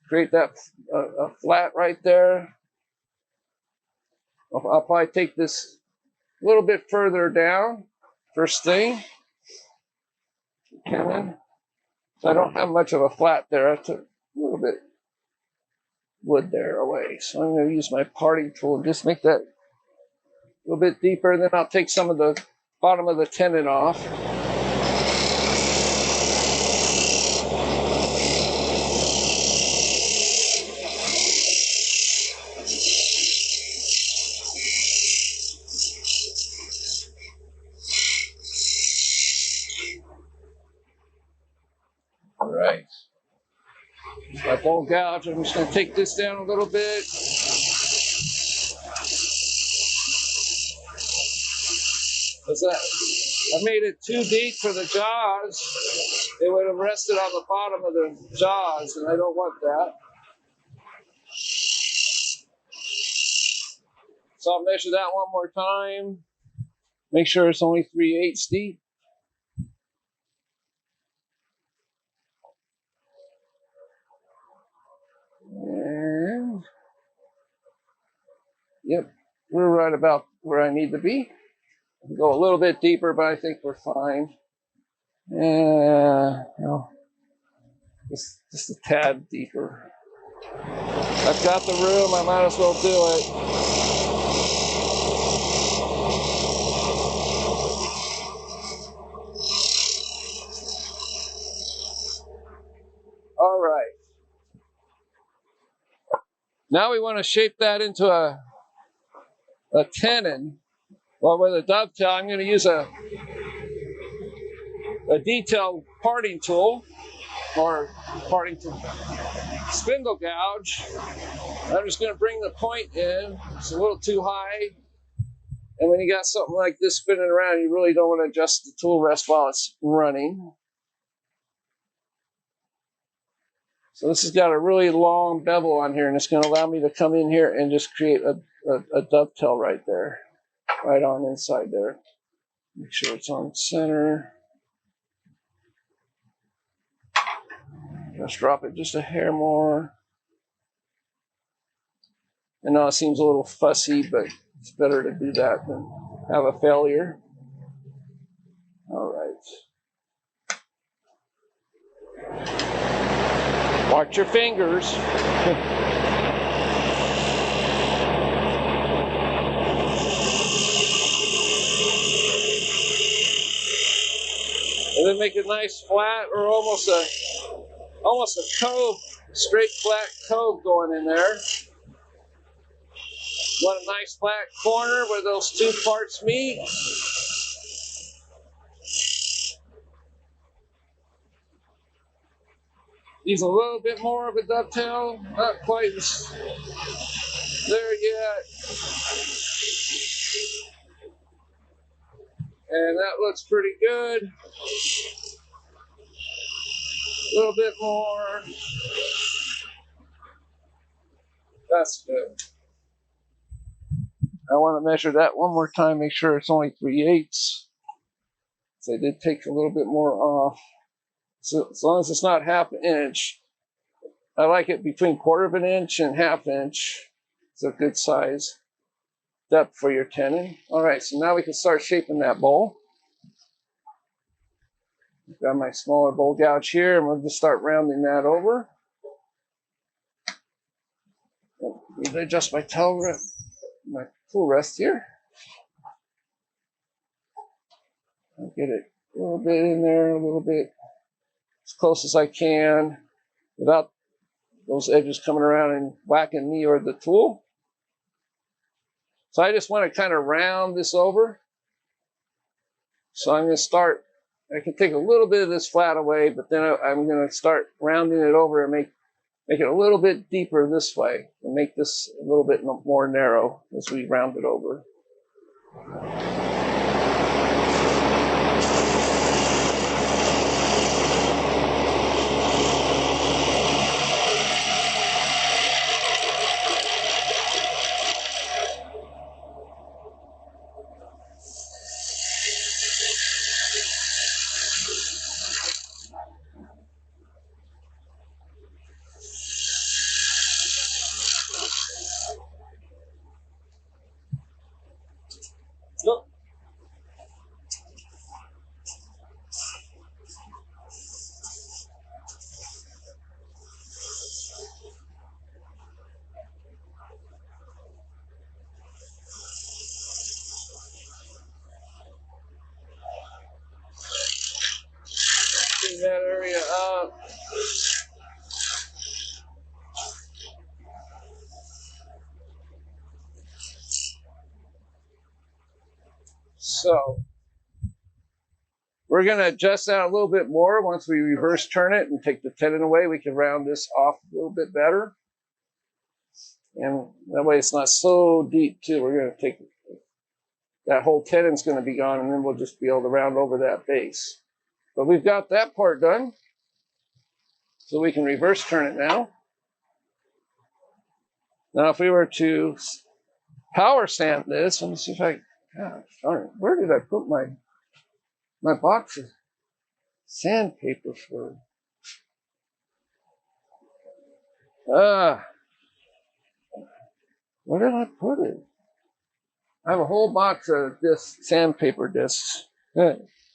Create that a flat right there. I'll probably take this a little bit further down. First thing. Okay. So I don't have much of a flat there. I took a little bit wood there away. So I'm going to use my parting tool and just make that a little bit deeper. Then I'll take some of the bottom of the tenon off. bowl gouge. I'm just going to take this down a little bit. Because I made it too deep for the jaws. It would have rested on the bottom of the jaws, and I don't want that. So I'll measure that one more time. Make sure it's only 3/8 deep. And yep, we're right about where I need to be. Go a little bit deeper, but I think we're fine. No, just a tad deeper. I've got the room, I might as well do it. All right. Now we want to shape that into a tenon. Well, with a dovetail, I'm going to use a detailed parting tool or parting tool, spindle gouge. I'm just going to bring the point in. It's a little too high. And when you got something like this spinning around, you really don't want to adjust the tool rest while it's running. So this has got a really long bevel on here, and it's going to allow me to come in here and just create a dovetail right there, right on inside there. Make sure it's on center. Let's drop it just a hair more. I know it seems a little fussy, but it's better to do that than have a failure. All right. Watch your fingers. And then make a nice flat or almost a cove, straight flat cove going in there. Want a nice flat corner where those two parts meet. Use a little bit more of a dovetail, not quite there yet. And that looks pretty good. A little bit more. That's good. I want to measure that one more time, make sure it's only 3/8. So I did take a little bit more off. So as long as it's not 1/2 inch, I like it between 1/4 inch and 1/2 inch. It's a good size depth for your tenon. All right, so now we can start shaping that bowl. I've got my smaller bowl gouge here, and we'll just start rounding that over. Need to adjust my tool rest here. I'll get it a little bit in there, a little bit as close as I can without those edges coming around and whacking me or the tool. So I just want to kind of round this over. So I'm going to start, I can take a little bit of this flat away, but then I'm going to start rounding it over and make it a little bit deeper this way and make this a little bit more narrow as we round it over. Nope. Clean that area up. So We're going to adjust that a little bit more. Once we reverse turn it and take the tenon away, we can round this off a little bit better. And that way it's not so deep too. We're going to take that whole tenon's going to be gone, and then we'll just be able to round over that base. But we've got that part done. So we can reverse turn it now. Now if we were to power sand this, let me see if I, gosh darn, where did I put my box of sandpaper for? Where did I put it? I have a whole box of this sandpaper discs.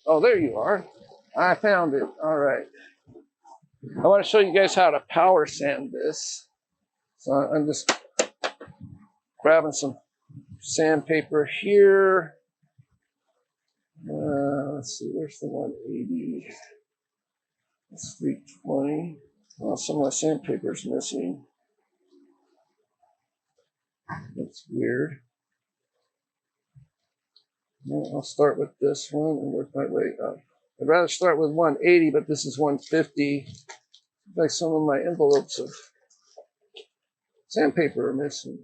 Oh, there you are. I found it. All right. I want to show you guys how to power sand this. So I'm just grabbing some sandpaper here. Let's see, where's the 180? It's 320. Oh, some of my sandpaper's missing. That's weird. Well, I'll start with this one and work my way up. I'd rather start with 180, but this is 150. Like some of my envelopes of sandpaper are missing.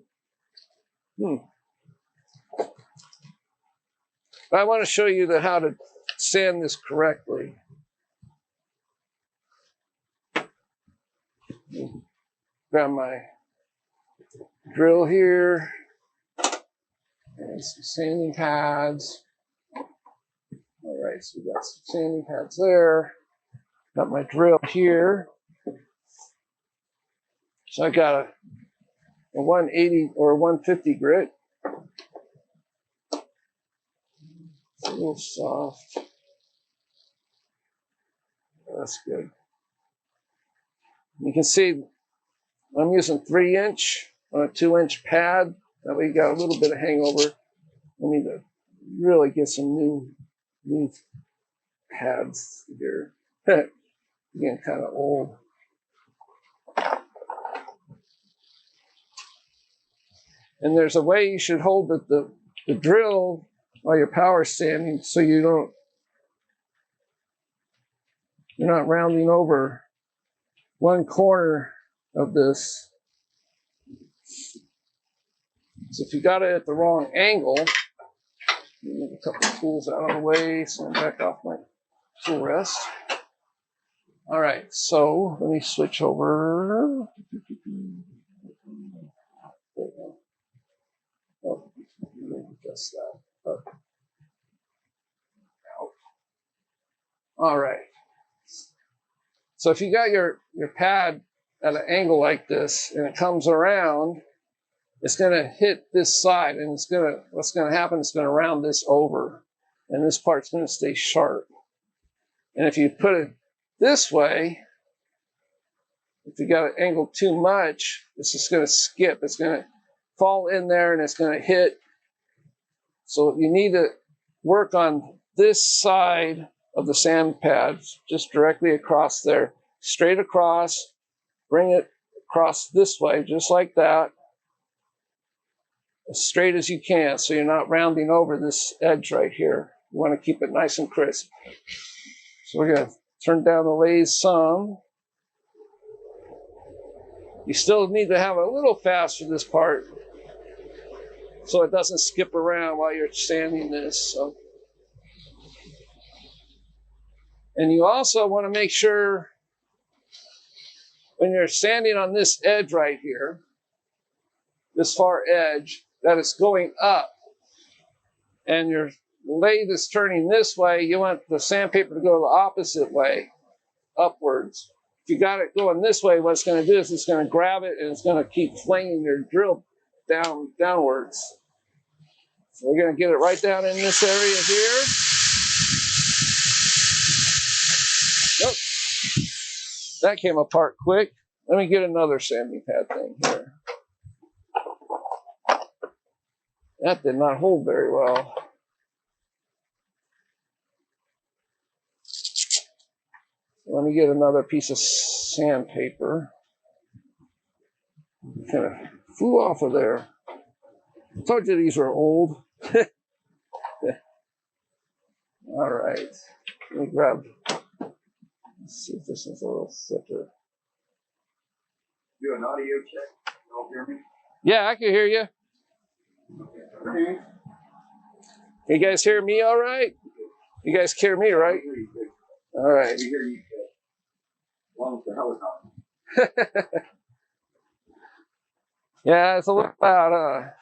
But I want to show you how to sand this correctly. Grab my drill here and some sanding pads. All right, so we got some sanding pads there. Got my drill here. So I got a 180 or 150 grit. It's a little soft. That's good. You can see I'm using 3-inch on a 2-inch pad. That way you got a little bit of hangover. I need to really get some new pads here. Getting kind of old. And there's a way you should hold the drill while you're power sanding so you're not rounding over one corner of this. So if you got it at the wrong angle, move a couple of tools out of the way so I'm back off my tool rest. All right, so let me switch over. Oh, adjust that. Okay. All right. So if you got your pad at an angle like this and it comes around, it's going to hit this side, and what's going to happen is going to round this over, and this part's going to stay sharp. And if you put it this way, if you got it angled too much, it's just going to skip. It's going to fall in there and it's going to hit. So you need to work on this side of the sand pad, just directly across there, straight across, bring it across this way, just like that, as straight as you can, so you're not rounding over this edge right here. You want to keep it nice and crisp. So we're going to turn down the lathe some. You still need to have a little fast for this part so it doesn't skip around while you're sanding this. So. And you also want to make sure when you're sanding on this edge right here, this far edge, that it's going up. And your lathe is turning this way, you want the sandpaper to go the opposite way, upwards. If you got it going this way, what it's going to do is it's going to grab it and it's going to keep flinging your drill downwards. So we're going to get it right down in this area here. Nope. That came apart quick. Let me get another sanding pad thing here. That did not hold very well. Let me get another piece of sandpaper. Kind of flew off of there. I told you these were old. All right. Let me grab. Let's see if this is a little thicker. Do an audio check. Y'all hear me? Yeah, I can hear you. Okay. You guys hear me all right? You guys hear me, right? All right. We hear you. As long as the helicopter. Yeah, it's a little loud.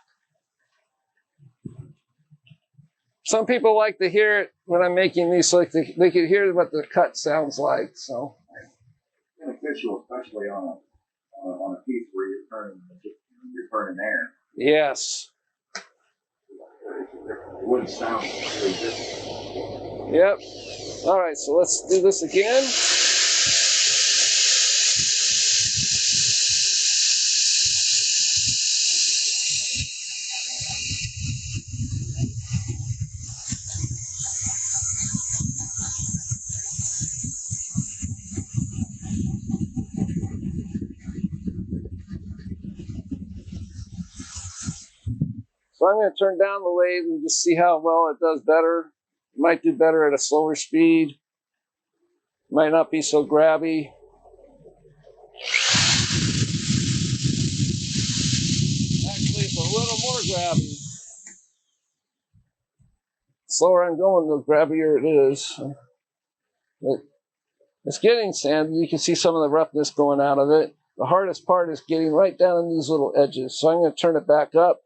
Some people like to hear it when I'm making these, so they can hear what the cut sounds like. So Beneficial, especially on a piece where you're turning air. yes. It wouldn't sound really different. Yep. All right, so let's do this again. So I'm going to turn down the lathe and just see how well it does better. It might do better at a slower speed. It might not be so grabby. Actually, it's a little more grabby. The slower I'm going, the grabbier it is. But it's getting sandy. You can see some of the roughness going out of it. The hardest part is getting right down in these little edges. So I'm going to turn it back up.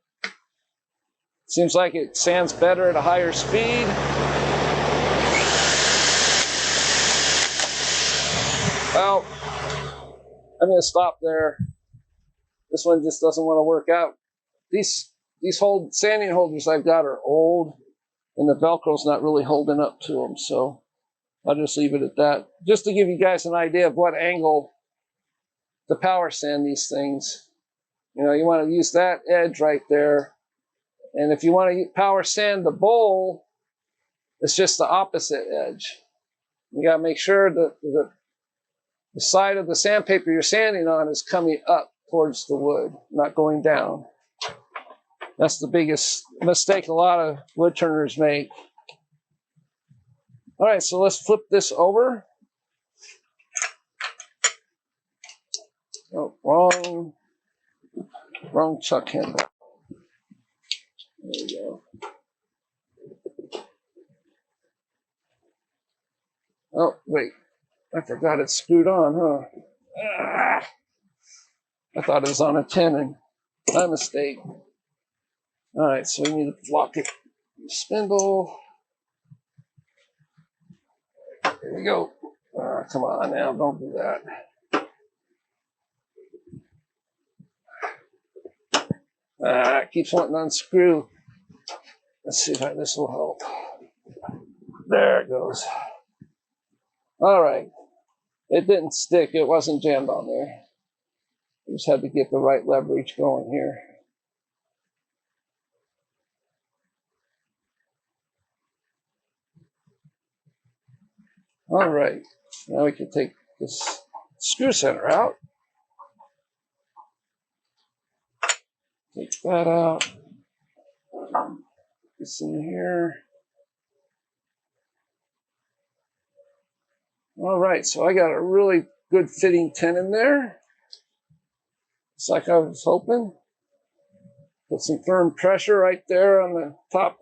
Seems like it sands better at a higher speed. Well, I'm going to stop there. This one just doesn't want to work out. These sanding holders I've got are old, and the Velcro's not really holding up to them. So I'll just leave it at that. Just to give you guys an idea of what angle to power sand these things. You know, you want to use that edge right there. And if you want to power sand the bowl, it's just the opposite edge. You got to make sure that the side of the sandpaper you're sanding on is coming up towards the wood, not going down. That's the biggest mistake a lot of wood turners make. All right, so let's flip this over. Oh, wrong chuck handle. There we go. Oh, wait. I forgot it's screwed on, huh? Ah, I thought it was on a tenon. My mistake. All right, so we need to lock it. Spindle. There we go. Come on now, don't do that. It keeps wanting to unscrew. Let's see if this will help. There it goes. All right. It didn't stick. It wasn't jammed on there. We just had to get the right leverage going here. All right. Now we can take this screw center out. Take that out. This in here. All right, so I got a really good fitting tenon there. It's like I was hoping. Put some firm pressure right there on the top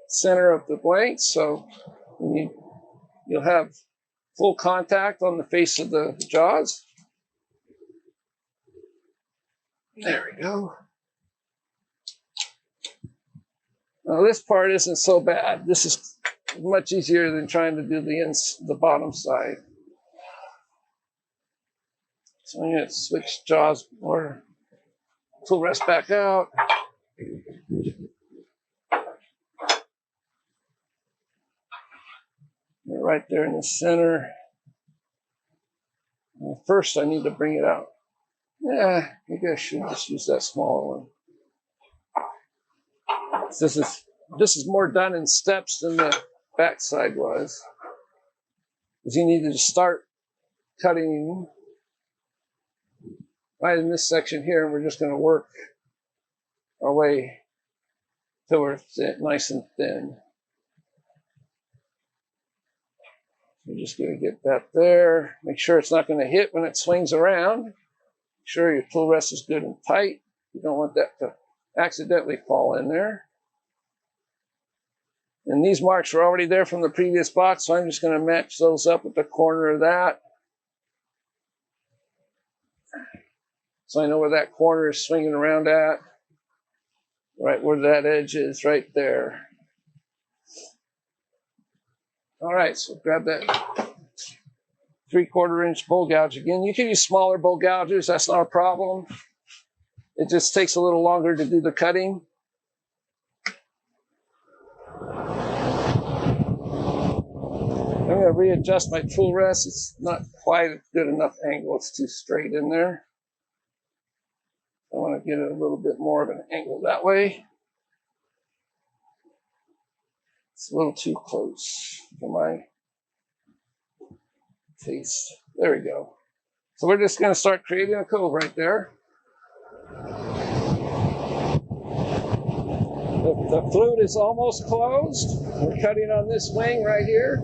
center of the blank, so you'll have full contact on the face of the jaws. There we go. Now this part isn't so bad. This is much easier than trying to do the bottom side. So I'm going to switch jaws or pull rest back out. Right there in the center. Well, first I need to bring it out. Yeah, maybe I should just use that smaller one. This is more done in steps than the backside was. Because you need to start cutting right in this section here, and we're just going to work our way till we're nice and thin. We're just going to get that there. Make sure it's not going to hit when it swings around. Make sure your tool rest is good and tight. You don't want that to accidentally fall in there. And these marks are already there from the previous box, so I'm just going to match those up at the corner of that. So I know where that corner is swinging around at. Right where that edge is, right there. All right, so grab that 3/4 inch bowl gouge again. You can use smaller bowl gouges, that's not a problem. It just takes a little longer to do the cutting. I'm going to readjust my tool rest. It's not quite a good enough angle. It's too straight in there. I want to get it a little bit more of an angle that way. It's a little too close for my taste. There we go. So we're just going to start creating a cove right there. The flute is almost closed. We're cutting on this wing right here.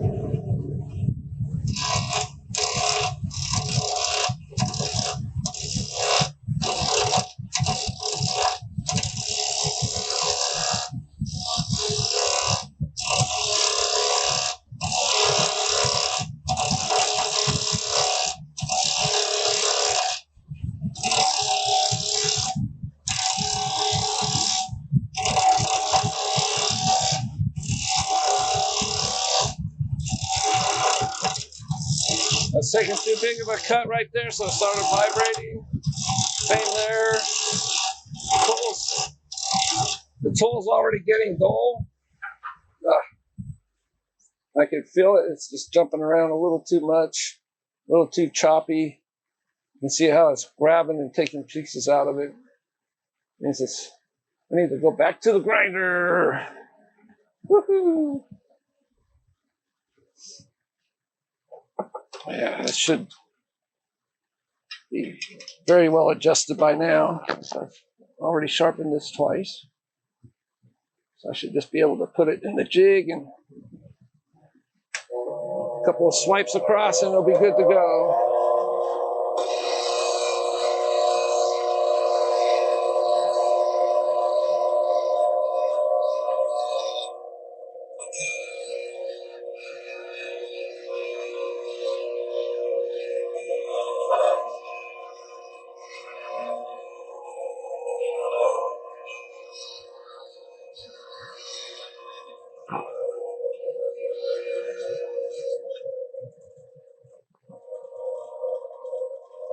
I was taking too big of a cut right there, so it started vibrating. Same there. The tool's already getting dull. I can feel it. It's just jumping around a little too much, a little too choppy. You can see how it's grabbing and taking pieces out of it. I need to go back to the grinder. Woohoo! Yeah, it should be very well adjusted by now. I've already sharpened this twice. So I should just be able to put it in the jig and a couple of swipes across and it'll be good to go.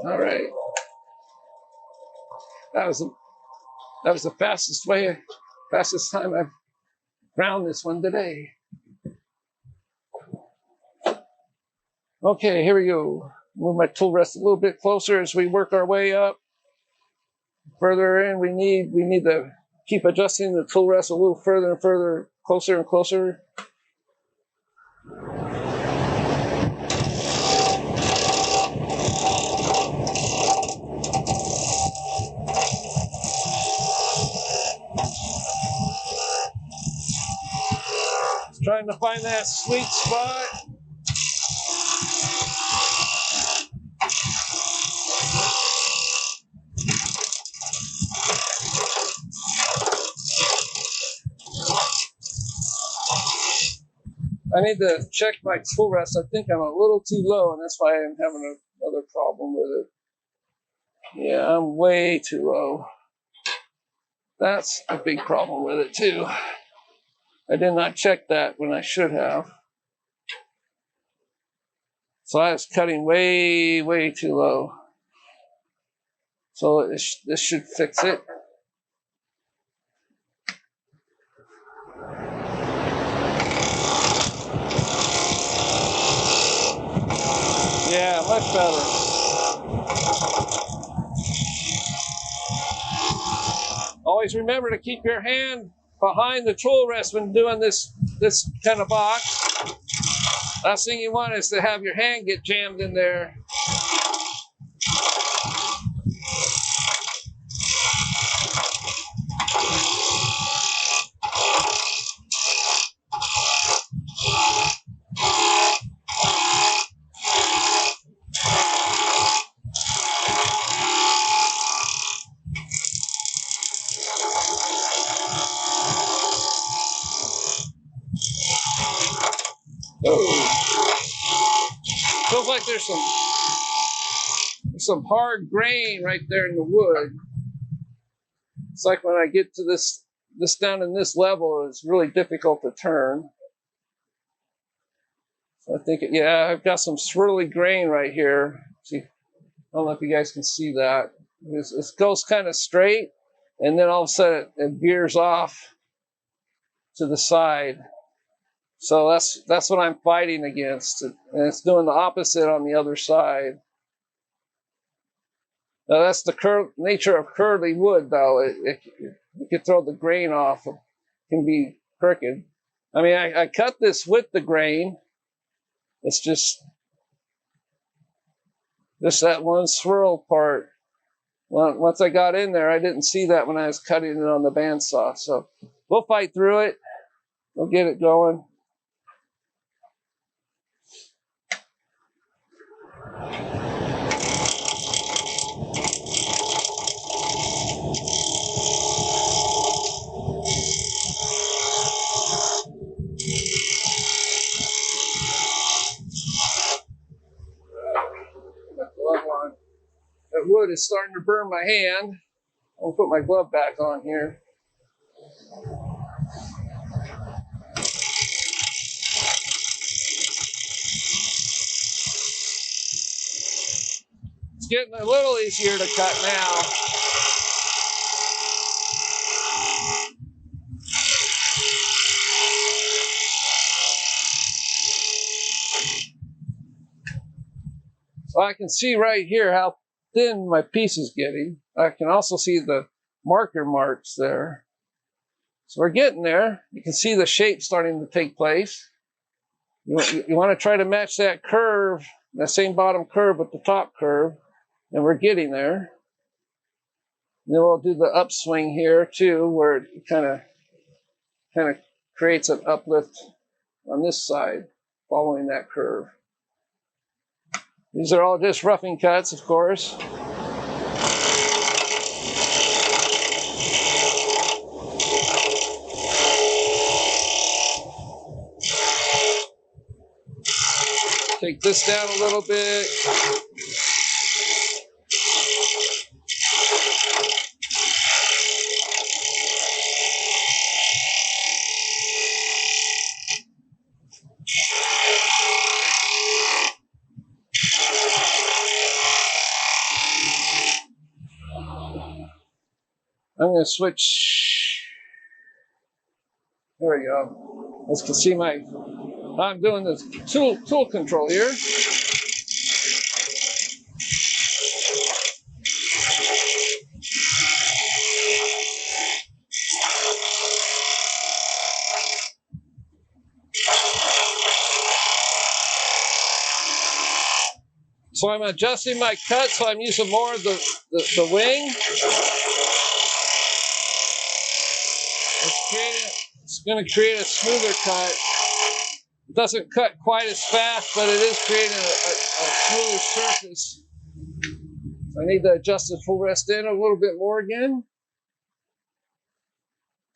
All right. That was the fastest time I've ground this one today. Okay, here we go. Move my tool rest a little bit closer as we work our way up. Further in, we need to keep adjusting the tool rest a little further and further, closer and closer. Trying to find that sweet spot. I need to check my tool rest. I think I'm a little too low, and that's why I'm having another problem with it. Yeah, I'm way too low. That's a big problem with it, too. I did not check that when I should have. So I was cutting way, way too low. So this should fix it. Yeah, much better. Always remember to keep your hand behind the tool rest when doing this kind of box. Last thing you want is to have your hand get jammed in there. Oh, feels like there's some hard grain right there in the wood. It's like when I get to this down in this level, it's really difficult to turn. So I think, yeah, I've got some swirly grain right here. See, I don't know if you guys can see that. It goes kind of straight, and then all of a sudden it veers off to the side. So that's what I'm fighting against, and it's doing the opposite on the other side. Now that's the nature of curly wood, though. It can throw the grain off. It can be crooked. I mean, I cut this with the grain. It's just that one swirl part. Well, once I got in there, I didn't see that when I was cutting it on the bandsaw. So we'll fight through it. We'll get it going. That wood is starting to burn my hand. I'll put my glove back on here. It's getting a little easier to cut now. So I can see right here how thin my piece is getting. I can also see the marker marks there. So we're getting there. You can see the shape starting to take place. You want to try to match that curve, that same bottom curve with the top curve, and we're getting there. And then we'll do the upswing here too, where it kind of creates an uplift on this side, following that curve. These are all just roughing cuts, of course. Take this down a little bit. I'm going to switch. There we go. As you can see, I'm doing the tool control here. So I'm adjusting my cut, so I'm using more of the wing. It's going to create a smoother cut. It doesn't cut quite as fast, but it is creating a smoother surface. So I need to adjust the full rest in a little bit more again.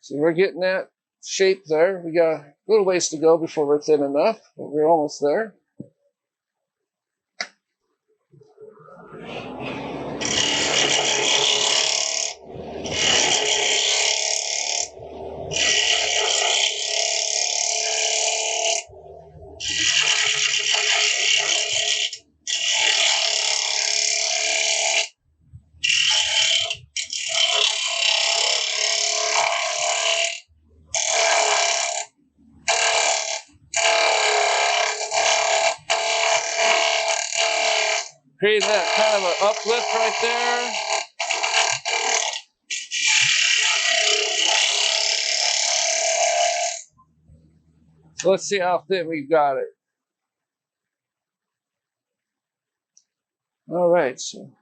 So we're getting that shape there. We got a little ways to go before we're thin enough, but we're almost there. Creating that kind of an uplift right there. So let's see how thin we've got it. All right, so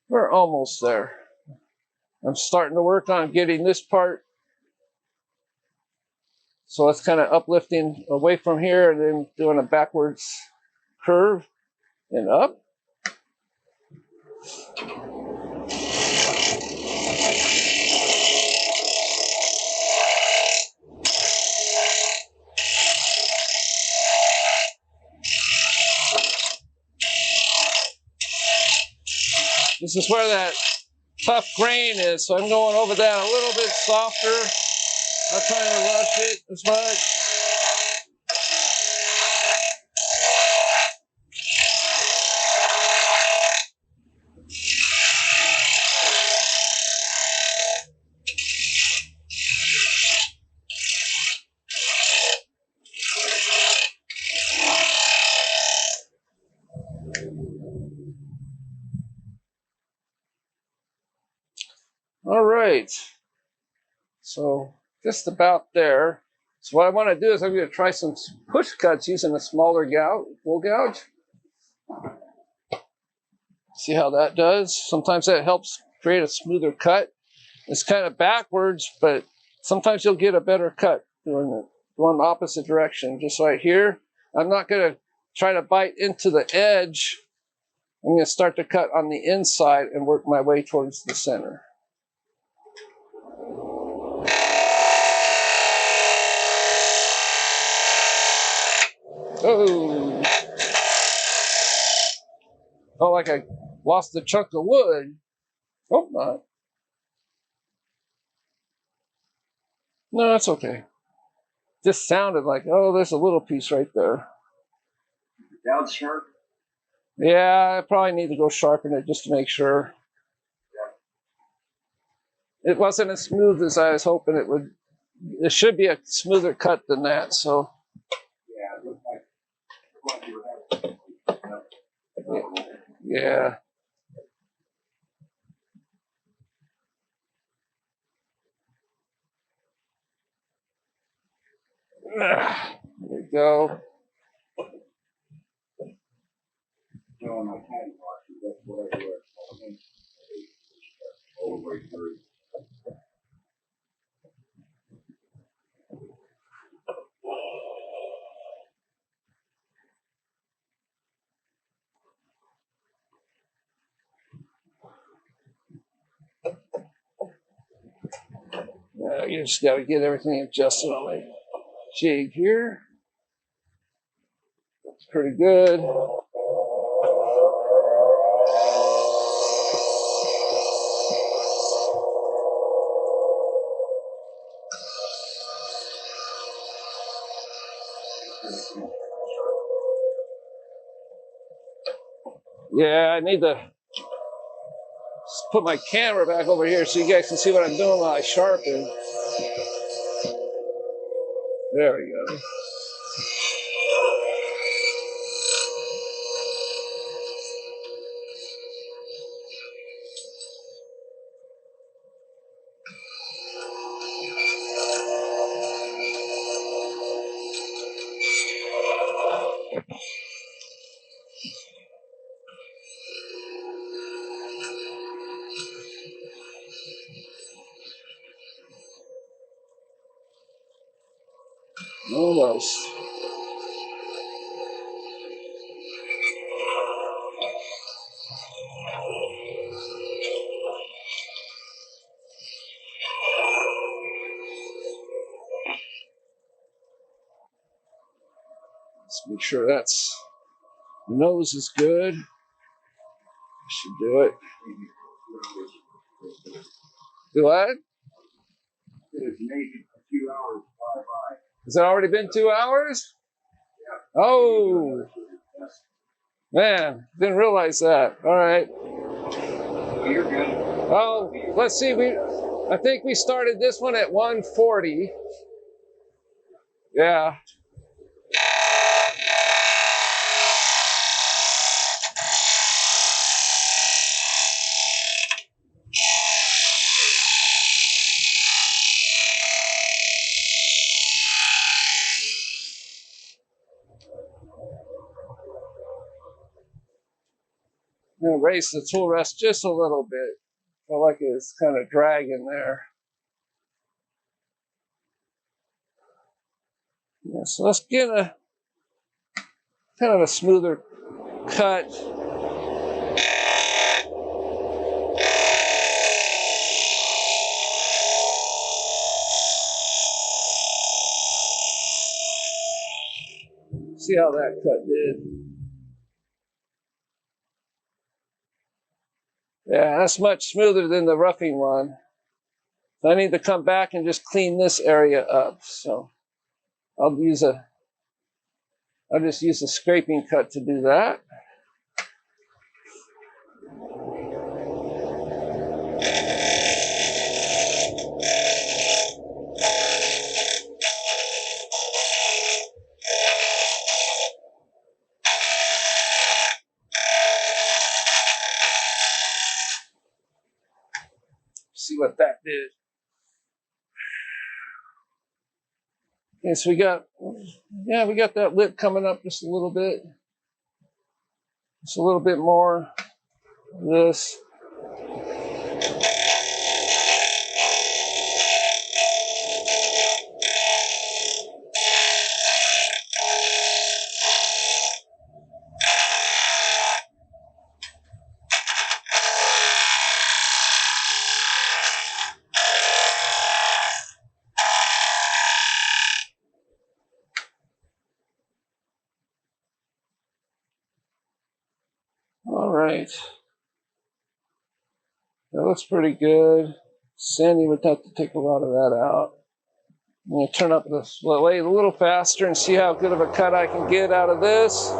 we're almost there. I'm starting to work on getting this part. So it's kind of uplifting away from here and then doing a backwards curve and up. This is where that tough grain is, so I'm going over that a little bit softer. Not trying to rush it as much. All right, so just about there. So what I want to do is I'm going to try some push cuts using a smaller full gouge. See how that does? Sometimes that helps create a smoother cut. It's kind of backwards, but sometimes you'll get a better cut doing it going the opposite direction. Just right here, I'm not going to try to bite into the edge. I'm going to start to cut on the inside and work my way towards the center. Oh, felt like I lost a chunk of wood. Hope not. No, that's okay. Just sounded like, oh, there's a little piece right there. Down sharp? Yeah, I probably need to go sharpen it just to make sure. It wasn't as smooth as I was hoping it would. It should be a smoother cut than that, so. Yeah, it looked like you were having. Yeah. There we go. No, my time boxes, that's what I do. All the way through. You just got to get everything adjusted on my jig here. That's pretty good. Yeah, I need to put my camera back over here so you guys can see what I'm doing while I sharpen. There we go. Almost. Let's make sure that's the nose is good. Should do it. Do what? It's maybe 2 hours by. Has it already been 2 hours? Yeah. Oh, man, didn't realize that. All right. You're good. Oh, let's see. I think we started this one at 140. Yeah. I'm going to raise the tool rest just a little bit. I feel like it's kind of dragging there. Yeah, so let's get a kind of a smoother cut. See how that cut did. Yeah, that's much smoother than the roughing one. So I need to come back and just clean this area up. So I'll just use a scraping cut to do that. See what that did. Okay, so we got that lip coming up just a little bit. Just a little bit more of this. All right. That looks pretty good. Sandy would have to take a lot of that out. I'm going to turn up the lathe a little faster and see how good of a cut I can get out of this.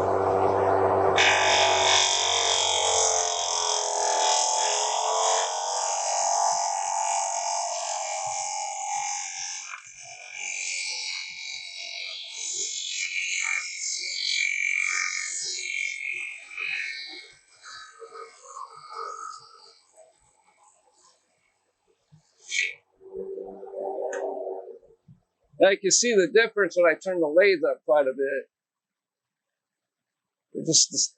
Now you can see the difference when I turn the lathe up quite a bit.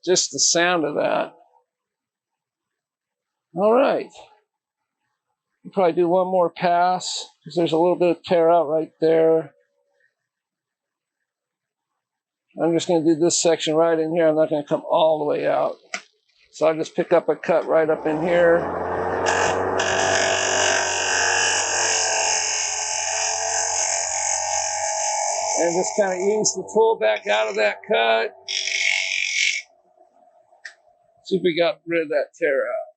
Just the sound of that. All right. I'll probably do one more pass because there's a little bit of tear out right there. I'm just going to do this section right in here. I'm not going to come all the way out. So I'll just pick up a cut right up in here. And just kind of ease the tool back out of that cut. See if we got rid of that tear out.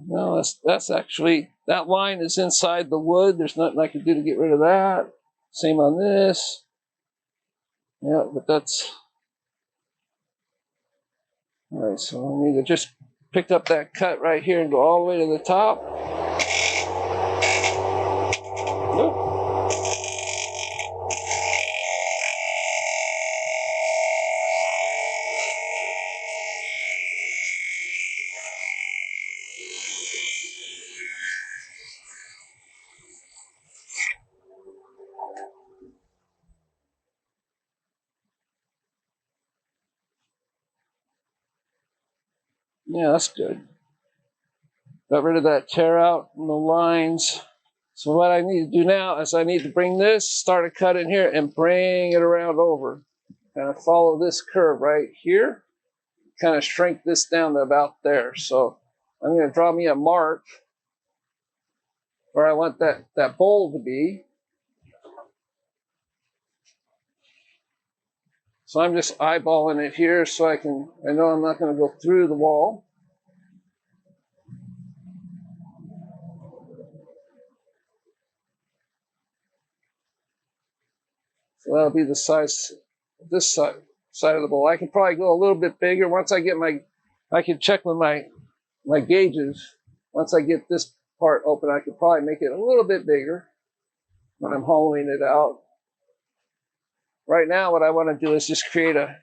No, that's actually, that line is inside the wood. There's nothing I can do to get rid of that. Same on this. Yeah, but that's, all right, so I need to just pick up that cut right here and go all the way to the top. Nope. Yeah, that's good. Got rid of that tear out in the lines. So what I need to do now is I need to bring this, start a cut in here, and bring it around over. Kind of follow this curve right here. Kind of shrink this down to about there. So I'm going to draw me a mark where I want that bowl to be. So I'm just eyeballing it here so I know I'm not going to go through the wall. So that'll be the size, this side of the bowl. I can probably go a little bit bigger once I get I can check with my gauges. Once I get this part open, I could probably make it a little bit bigger when I'm hollowing it out. Right now, what I want to do is just create a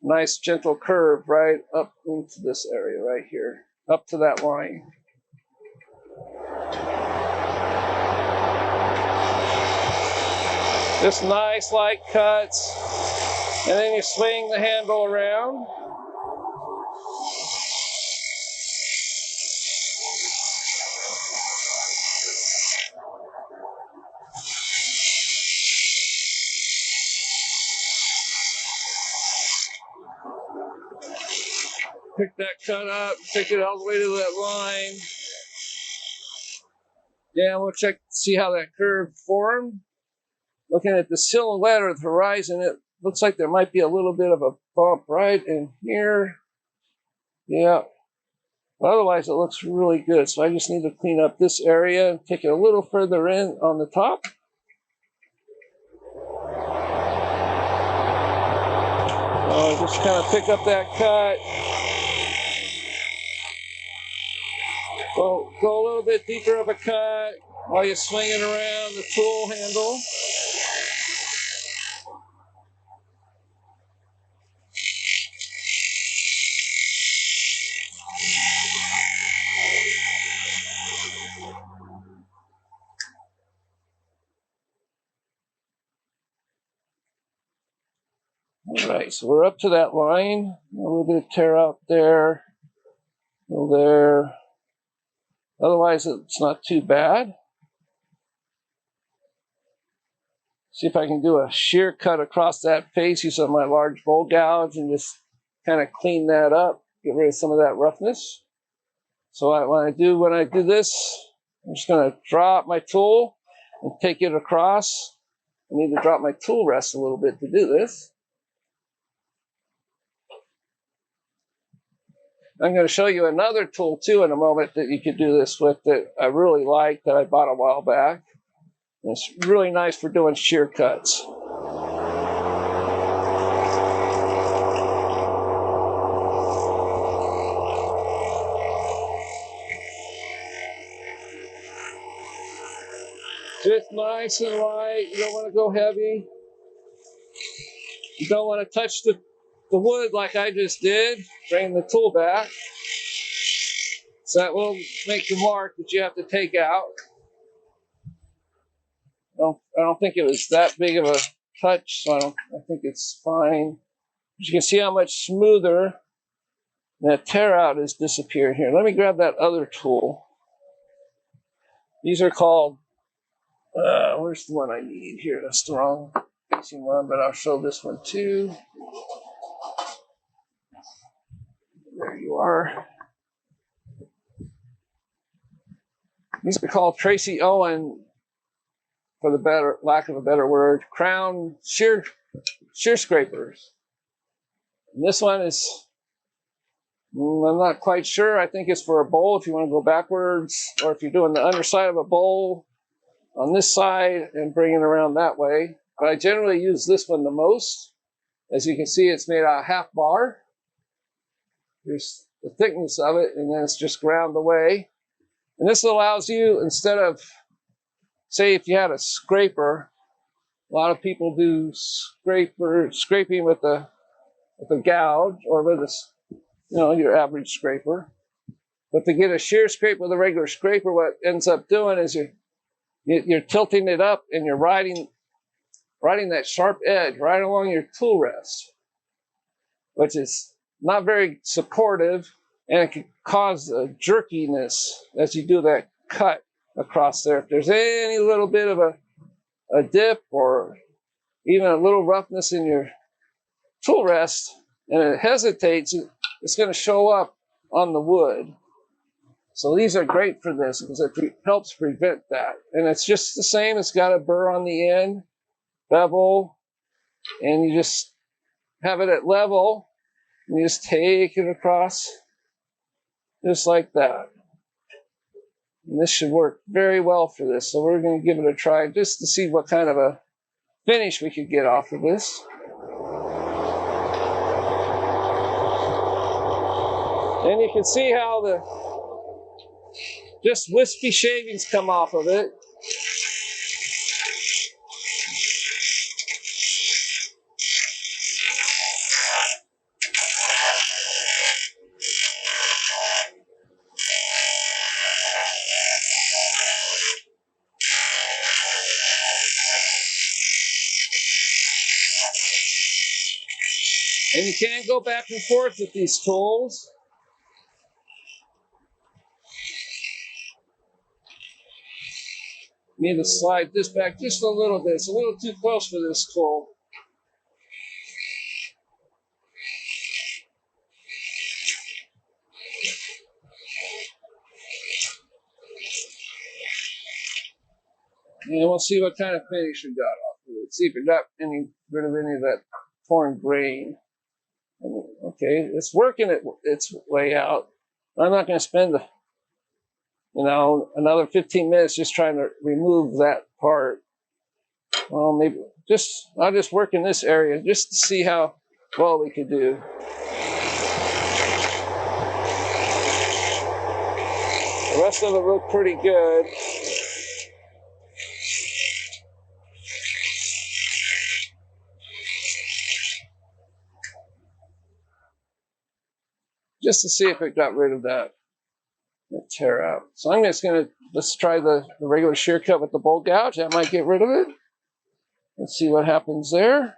nice gentle curve right up into this area right here, up to that line. Just nice light cuts, and then you swing the handle around. Pick that cut up, take it all the way to that line. Yeah, we'll check, see how that curve formed. Looking at the silhouette or the horizon, it looks like there might be a little bit of a bump right in here. Yeah. Otherwise, it looks really good. So I just need to clean up this area and take it a little further in on the top. Just kind of pick up that cut. Go a little bit deeper of a cut while you're swinging around the tool handle. All right, so we're up to that line. A little bit of tear out there, a little there. Otherwise, it's not too bad. See if I can do a shear cut across that face using my large bowl gouge and just kind of clean that up, get rid of some of that roughness. So when I do this, I'm just going to drop my tool and take it across. I need to drop my tool rest a little bit to do this. I'm going to show you another tool too in a moment that you could do this with that I really like, that I bought a while back. And it's really nice for doing shear cuts. Just nice and light. You don't want to go heavy. You don't want to touch the wood like I just did. Bring the tool back. So that will make the mark that you have to take out. I don't think it was that big of a touch, so I think it's fine. As you can see how much smoother that tear out has disappeared here. Let me grab that other tool. These are called, where's the one I need here? That's the wrong facing one, but I'll show this one too. There you are. These are called Tracy Owen, for the lack of a better word, crown shear scrapers. And this one is, I'm not quite sure. I think it's for a bowl if you want to go backwards, or if you're doing the underside of a bowl on this side and bring it around that way. But I generally use this one the most. As you can see, it's made out of half bar. Here's the thickness of it, and then it's just ground away. And this allows you, instead of, say if you had a scraper, a lot of people do scraping with a gouge or with your average scraper. But to get a shear scrape with a regular scraper, what ends up doing is you're tilting it up and you're riding that sharp edge right along your tool rest, which is not very supportive, and it can cause a jerkiness as you do that cut across there. If there's any little bit of a dip or even a little roughness in your tool rest and it hesitates, it's going to show up on the wood. So these are great for this because it helps prevent that. And it's just the same. It's got a burr on the end, bevel, and you just have it at level. And you just take it across just like that. And this should work very well for this. So we're going to give it a try just to see what kind of a finish we could get off of this. And you can see how the just wispy shavings come off of it. And you can go back and forth with these tools. Need to slide this back just a little bit. It's a little too close for this tool. And we'll see what kind of finish we got off of it. See if it got rid of any of that torn grain. Okay, it's working its way out. I'm not going to spend, another 15 minutes just trying to remove that part. Well, maybe I'll just work in this area just to see how well we could do. The rest of it looked pretty good. Just to see if it got rid of that tear out. So I'm just going to, let's try the regular shear cut with the bolt gouge. That might get rid of it. Let's see what happens there.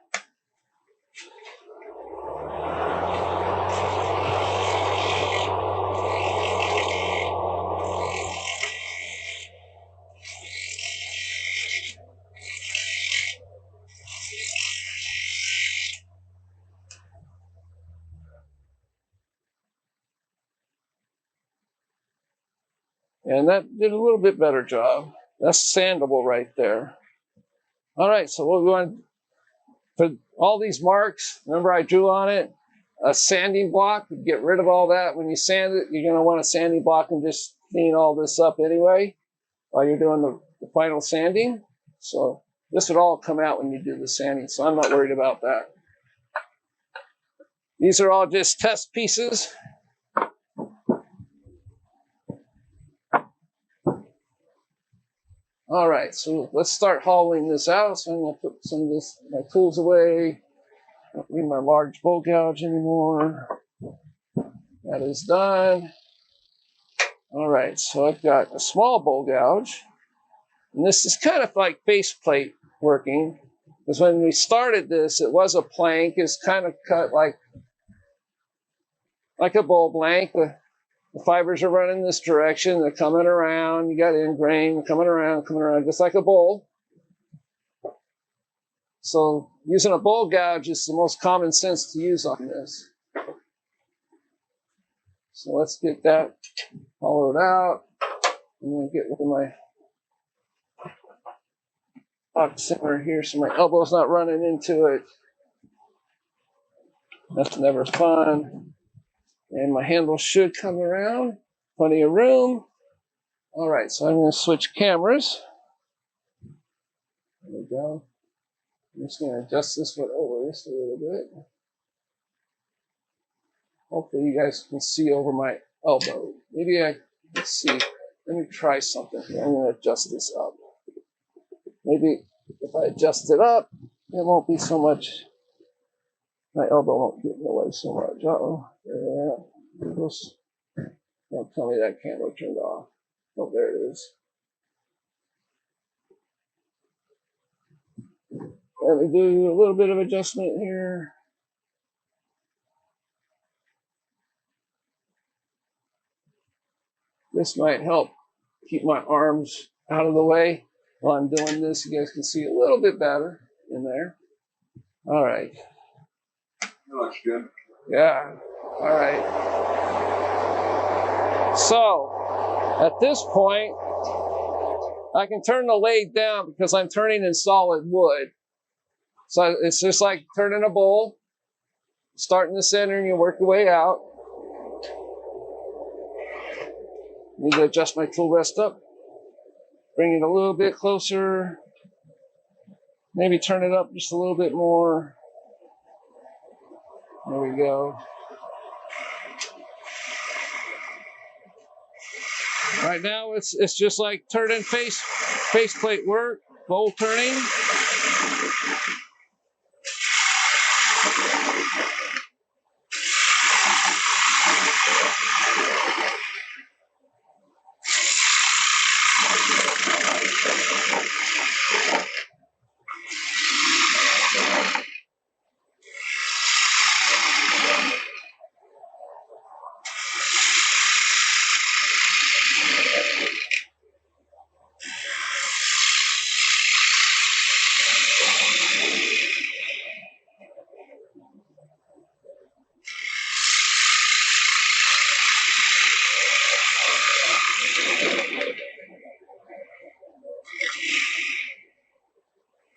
And that did a little bit better job. That's sandable right there. All right, so what we want, for all these marks, remember I drew on it a sanding block to get rid of all that. When you sand it, you're going to want a sanding block and just clean all this up anyway while you're doing the final sanding. So this would all come out when you do the sanding, so I'm not worried about that. These are all just test pieces. All right, so let's start hollowing this out. So I'm going to put some of my tools away. I don't need my large bolt gouge anymore. That is done. All right, so I've got a small bolt gouge. And this is kind of like faceplate working. Because when we started this, it was a plank. It's kind of cut like a bowl blank. The fibers are running this direction. They're coming around. You got end grain coming around, just like a bowl. So using a bowl gouge is the most common sense to use on this. So let's get that hollowed out. I'm going to get rid of my box center here so my elbow's not running into it. That's never fun. And my handle should come around. Plenty of room. All right, so I'm going to switch cameras. There we go. I'm just going to adjust this one over just a little bit. Hopefully you guys can see over my elbow. Let's see. Let me try something here. I'm going to adjust this up. Maybe if I adjust it up, it won't be so much. My elbow won't get in the way so much. Uh-oh. There. Don't tell me that camera turned off. Oh, there it is. Let me do a little bit of adjustment here. This might help keep my arms out of the way while I'm doing this. You guys can see a little bit better in there. All right. Looks good. Yeah. All right. So at this point, I can turn the lathe down because I'm turning in solid wood. So it's just like turning a bowl. Start in the center and you work your way out. Need to adjust my tool rest up. Bring it a little bit closer. Maybe turn it up just a little bit more. There we go. Right now it's just like turning faceplate work, bowl turning.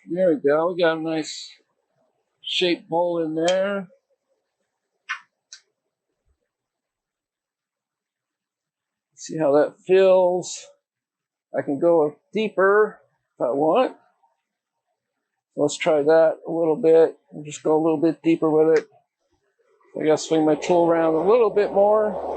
There we go. We got a nice shaped bowl in there. See how that feels. I can go deeper if I want. Let's try that a little bit and just go a little bit deeper with it. I gotta swing my tool around a little bit more.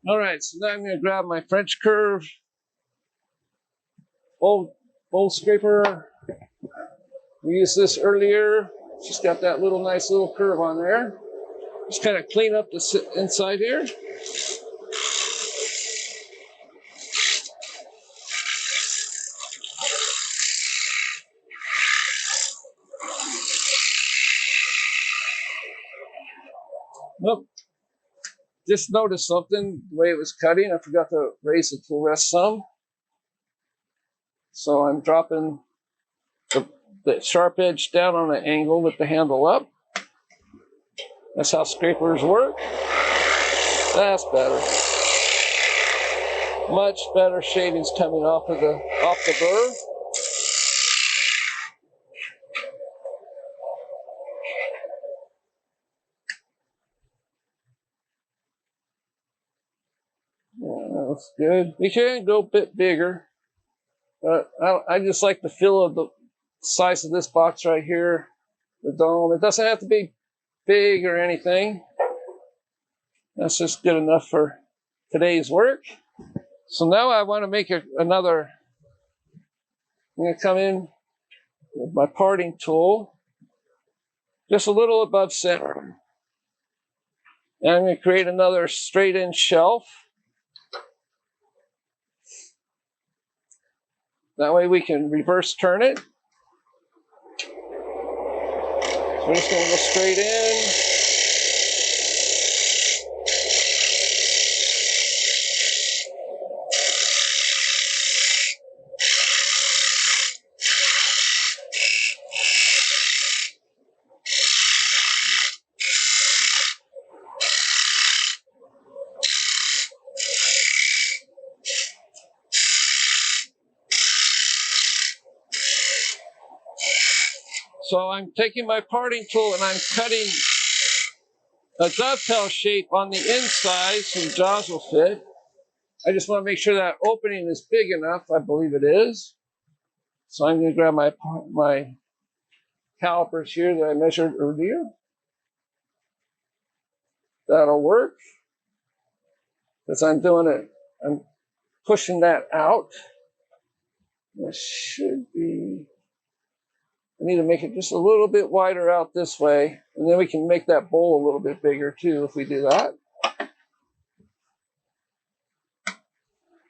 All right, so now I'm going to grab my French curve bowl scraper. We used this earlier. Just got that little nice little curve on there. Just kind of clean up the inside here. Nope. Just noticed something, the way it was cutting. I forgot to raise the tool rest some. So I'm dropping the sharp edge down on an angle with the handle up. That's how scrapers work. That's better. Much better shadings coming off the burr. Yeah, that looks good. We can go a bit bigger, but I just like the feel of the size of this box right here, the dome. It doesn't have to be big or anything. That's just good enough for today's work. So now I want to make another. I'm going to come in with my parting tool, just a little above center. And I'm going to create another straight-in shelf. That way we can reverse turn it. So we're just going to go straight in. So I'm taking my parting tool and I'm cutting a dovetail shape on the inside so the jaws will fit. I just want to make sure that opening is big enough. I believe it is. So I'm going to grab my calipers here that I measured earlier. That'll work. Because I'm doing it, I'm pushing that out. It should be, I need to make it just a little bit wider out this way. And then we can make that bowl a little bit bigger too if we do that.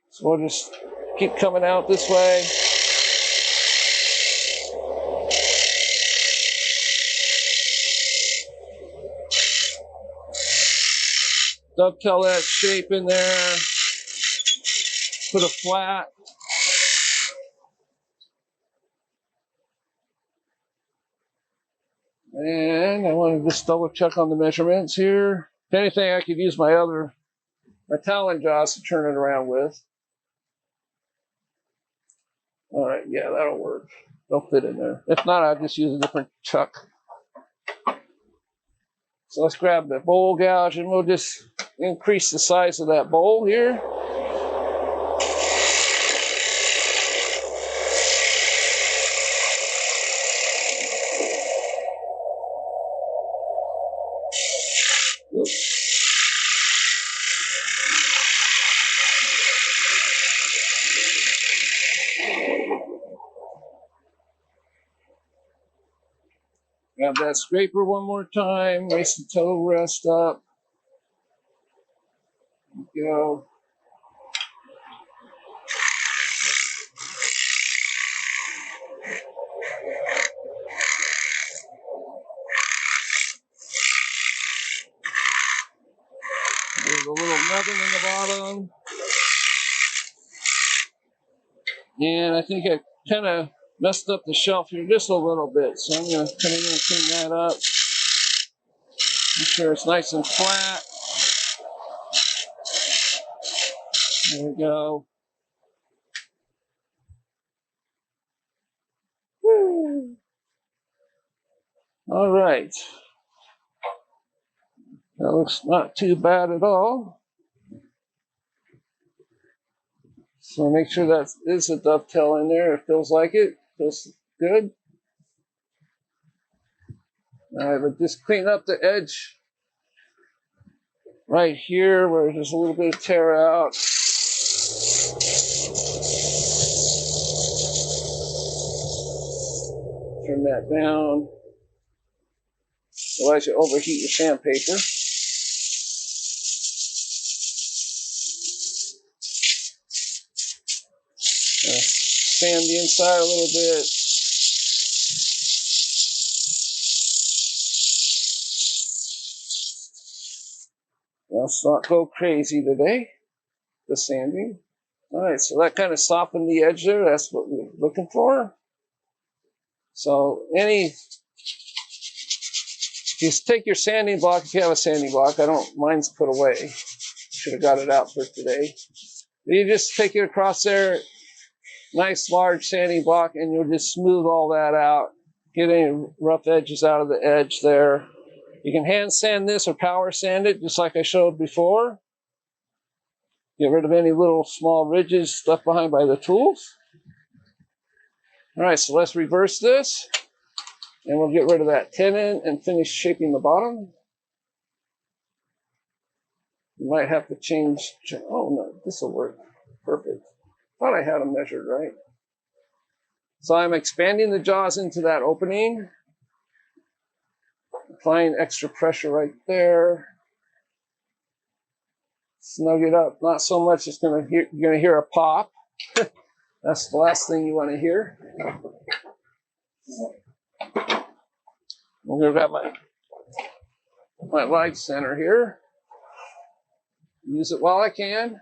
So we'll just keep coming out this way. Dovetail that shape in there. Put a flat. And I want to just double check on the measurements here. If anything, I could use my Talon jaws to turn it around with. All right, yeah, that'll work. They'll fit in there. If not, I'll just use a different chuck. So let's grab the bowl gouge and we'll just increase the size of that bowl here. Grab that scraper one more time, raise the toe rest up. Go. There's a little nubbin in the bottom. And I think I kind of messed up the shelf here just a little bit. So I'm going to come in and clean that up. Make sure it's nice and flat. There we go. Woo. All right. That looks not too bad at all. So make sure that is a dovetail in there. It feels like it. Feels good. I would just clean up the edge right here where there's a little bit of tear out. Turn that down. Otherwise you overheat your sandpaper. Sand the inside a little bit. Let's not go crazy today, the sanding. All right, so that kind of softened the edge there. That's what we're looking for. So if you take your sanding block, if you have a sanding block, mine's put away. Should have got it out for today. You just take it across there, nice large sanding block, and you'll just smooth all that out. Get any rough edges out of the edge there. You can hand sand this or power sand it, just like I showed before. Get rid of any little small ridges left behind by the tools. All right, so let's reverse this, and we'll get rid of that tenon and finish shaping the bottom. You might have to change. Oh no, this will work. Perfect. Thought I had them measured right. So I'm expanding the jaws into that opening. Applying extra pressure right there. Snug it up. Not so much you're gonna hear a pop. That's the last thing you want to hear. I'm gonna grab my lathe center here. Use it while I can.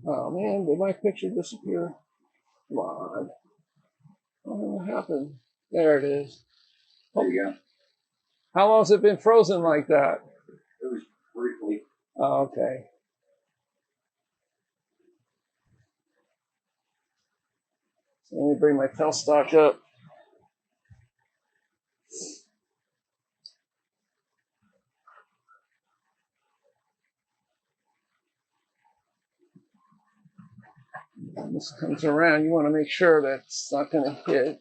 Oh man, did my picture disappear? Come on. What happened? There it is. There you go. How long has it been frozen like that? It was briefly. Oh, okay. So let me bring my tailstock up. When this comes around, you want to make sure that it's not going to hit.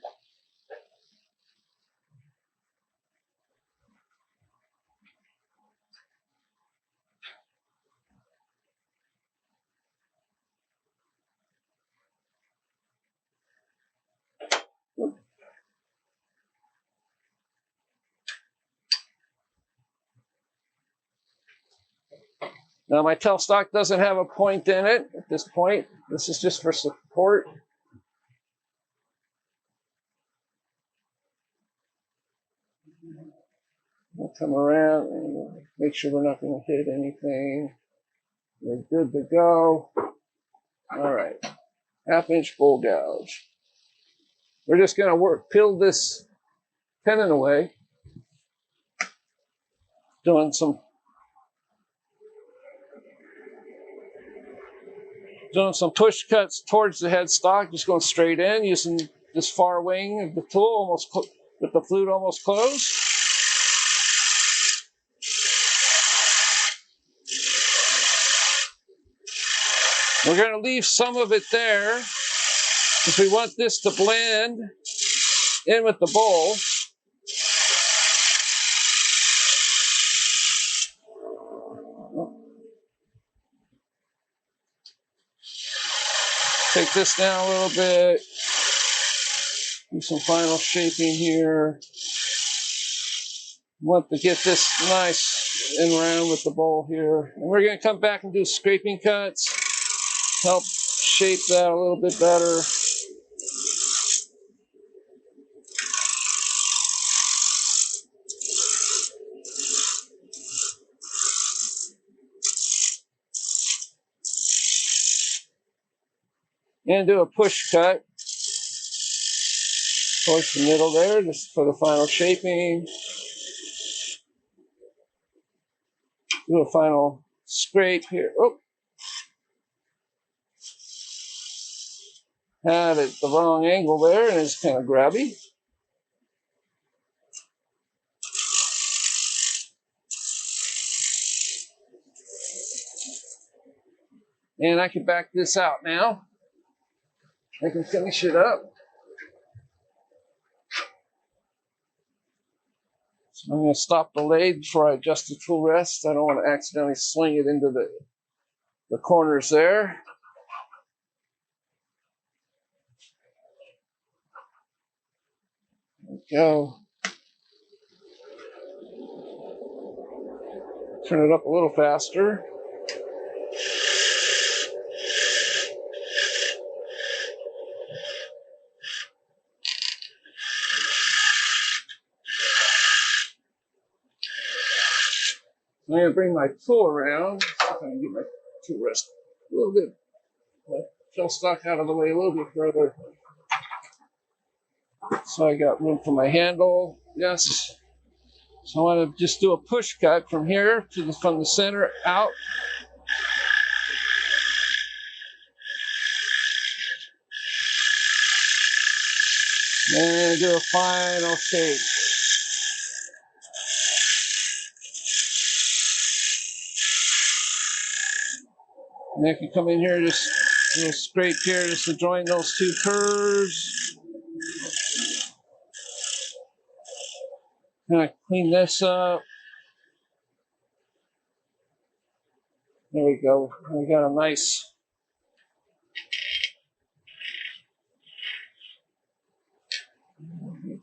Now my tailstock doesn't have a point in it at this point. This is just for support. We'll come around and make sure we're not going to hit anything. We're good to go. All right, 1/2-inch bowl gouge. We're just going to peel this tenon away. Doing some push cuts towards the headstock, just going straight in, using this far wing of the tool with the flute almost closed. We're going to leave some of it there if we want this to blend in with the bowl. Take this down a little bit. Do some final shaping here. Want to get this nice and round with the bowl here. And we're going to come back and do scraping cuts. Help shape that a little bit better. And do a push cut. towards the middle there, just for the final shaping. Do a final scrape here. Oh, had it the wrong angle there, and it's kind of grabby. And I can back this out now. I can finish it up. So I'm going to stop the lathe before I adjust the tool rest. I don't want to accidentally sling it into the corners there. There we go. Turn it up a little faster. I'm going to bring my tool around. See if I can get my tool rest a little bit, fill stock out of the way a little bit further. So I got room for my handle. Yes. So I want to just do a push cut from here to from the center out. And do a final shape. And if you come in here, just a little scrape here just to join those two curves. And I clean this up. There we go. We got a nice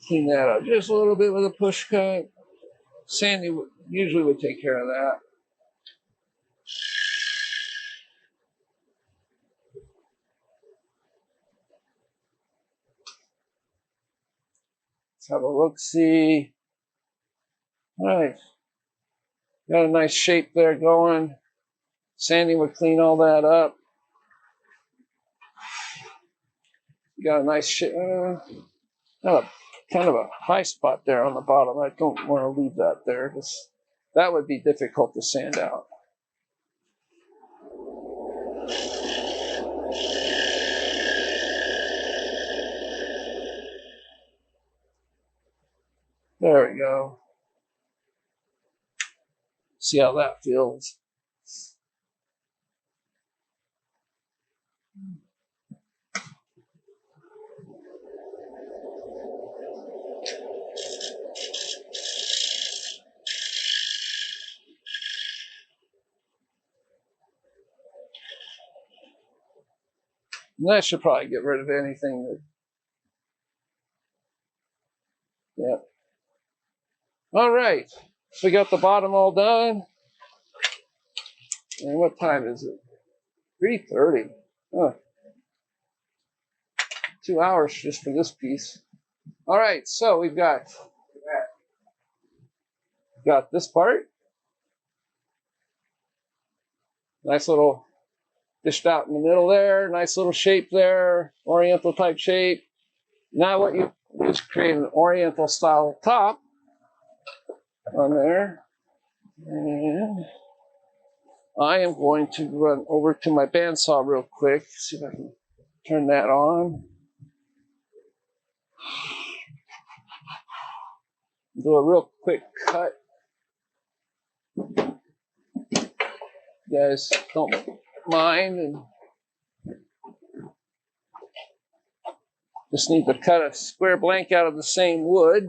clean that up just a little bit with a push cut. Sandy usually would take care of that. Let's have a look-see. All right. Got a nice shape there going. Sandy would clean all that up. Got a nice shape. Got a kind of a high spot there on the bottom. I don't want to leave that there because that would be difficult to sand out. There we go. See how that feels. And that should probably get rid of anything that, yeah. All right, so we got the bottom all done. And what time is it? 3:30. Oh, 2 hours just for this piece. All right, so we've got this part. Nice little dished out in the middle there. Nice little shape there. Oriental type shape. Now what you do is create an Oriental style top on there. And I am going to run over to my bandsaw real quick. See if I can turn that on. Do a real quick cut. You guys don't mind, and just need to cut a square blank out of the same wood.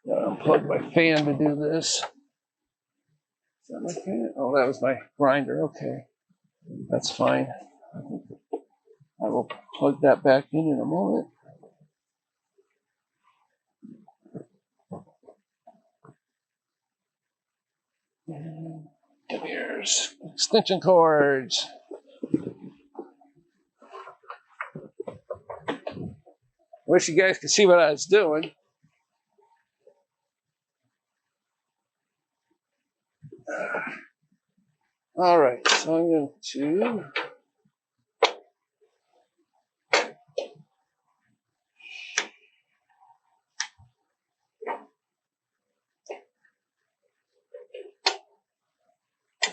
Gotta unplug my fan to do this. Is that my fan? Oh, that was my grinder. Okay, that's fine. I will plug that back in a moment. And here's extension cords. Wish you guys could see what I was doing. All right, so I'm going to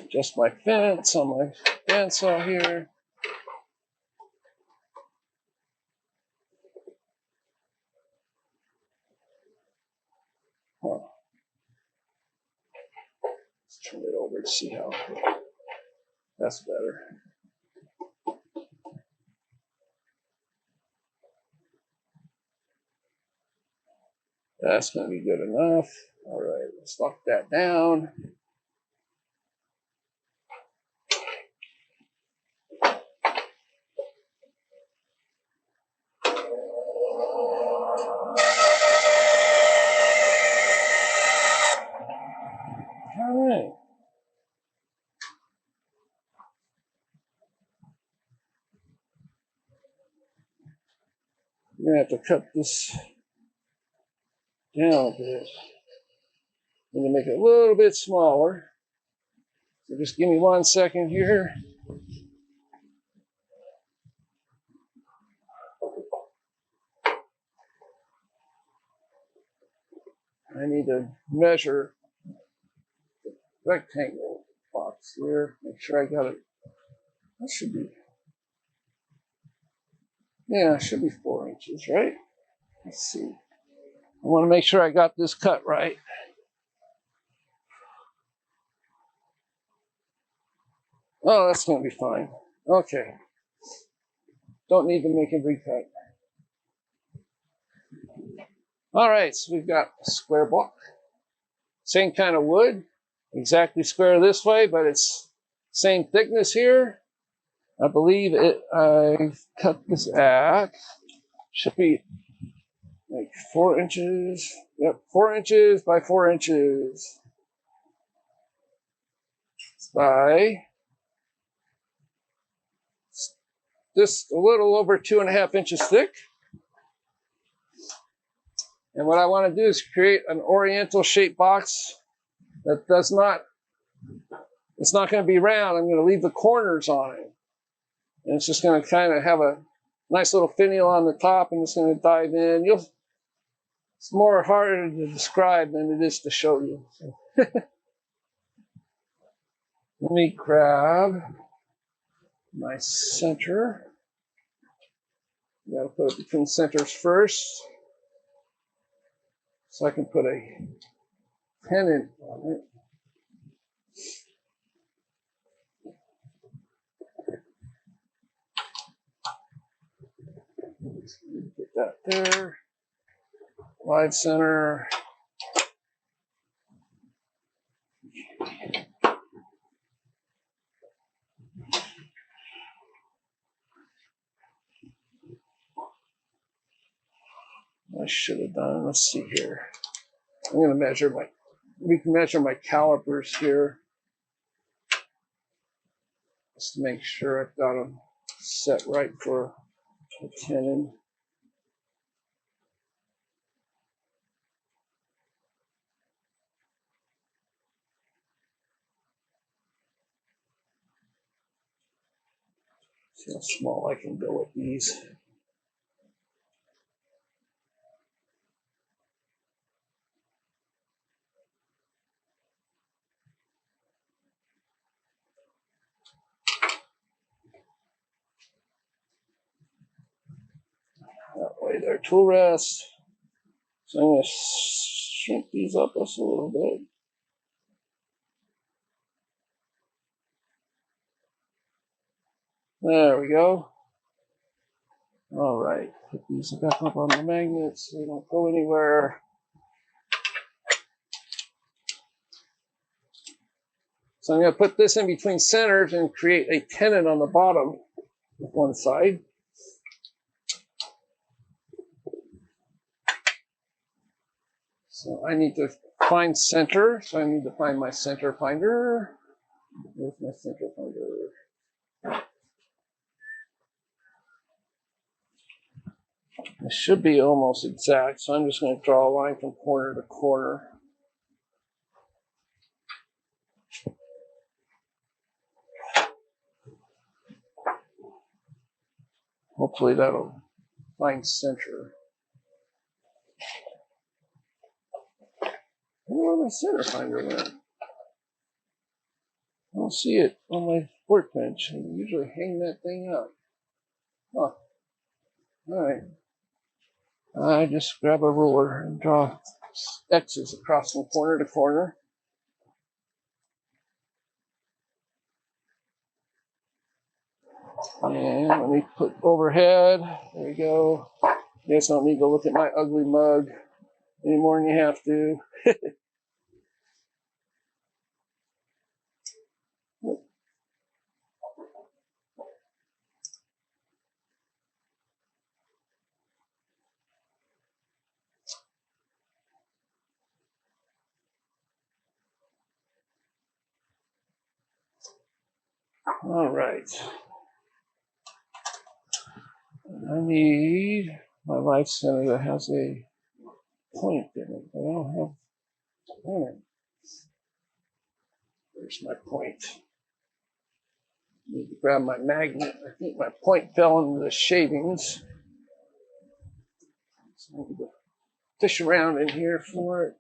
Adjust my fence on my bandsaw here. Huh. Let's turn it over to see how that's better. That's going to be good enough. All right, let's lock that down. All right. I'm going to have to cut this down a bit. I'm going to make it a little bit smaller. So just give me 1 second here. I need to measure the rectangle box here. Make sure I got it. That should be, yeah, it should be 4 inches, right? Let's see. I want to make sure I got this cut right. Oh, that's going to be fine. Okay. Don't need to make a recut. All right, so we've got a square block. Same kind of wood. Exactly square this way, but it's same thickness here. I believe I cut this at, should be like 4 inches. Yep, 4 inches by 4 inches. By just a little over 2.5 inches thick. And what I want to do is create an oriental shaped box that does not, it's not going to be round. I'm going to leave the corners on it. And it's just going to kind of have a nice little finial on the top, and it's going to dive in. It's more harder to describe than it is to show you. Let me grab my center. You got to put it between centers first, so I can put a pennant on it. Get that there. Wide center. I should have done. Let's see here. I'm going to measure we can measure my calipers here. Just to make sure I've got them set right for the tenon. See how small I can go with these. That way they're tool rest. So I'm going to shrink these up just a little bit. There we go. All right, put these back up on the magnets so they don't go anywhere. So I'm going to put this in between centers and create a tenon on the bottom of one side. So I need to find center. So I need to find my center finder. Where's my center finder? It should be almost exact, so I'm just going to draw a line from corner to corner. Hopefully that'll find center. I wonder where my center finder went. Oh, don't see it on my workbench. I usually hang that thing up. Huh. Alright. I just grab a ruler and draw X's across from corner to corner. And let me put overhead. There we go. You guys don't need to look at my ugly mug any more than you have to. All right. I need my life center that has a point in it. I don't have a point. There's my point. Need to grab my magnet. I think my point fell into the shavings. So I need to fish around in here for it.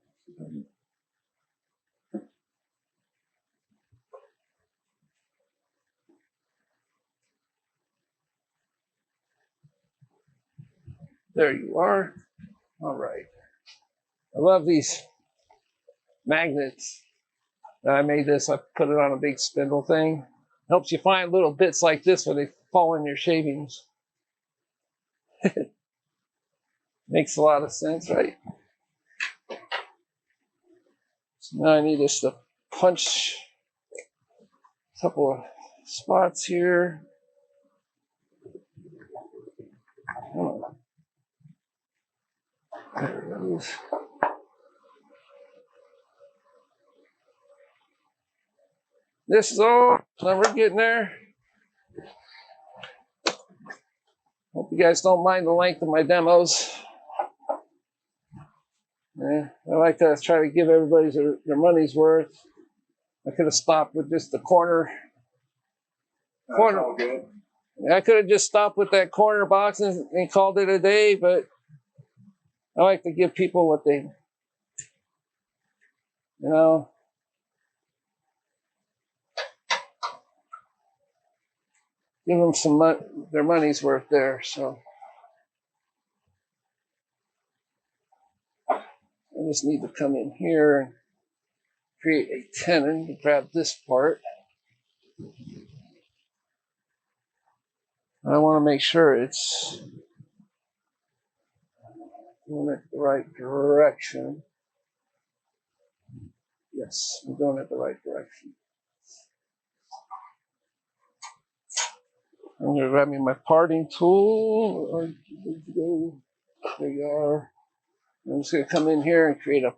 There you are. All right. I love these magnets. I made this. I put it on a big spindle thing. Helps you find little bits like this when they fall in your shavings. Makes a lot of sense, right? So now I need this to punch a couple of spots here. Come on. There it goes. This is all. Now we're getting there. Hope you guys don't mind the length of my demos. Yeah, I like to try to give everybody their money's worth. I could have stopped with just the corner. That's all good. I could have just stopped with that corner box and called it a day, but I like to give people what they, give them their money's worth there. So I just need to come in here and create a tenon to grab this part. I want to make sure it's going it the right direction. Yes, I'm going it the right direction. I'm going to grab me my parting tool. There you are. I'm just going to come in here and create a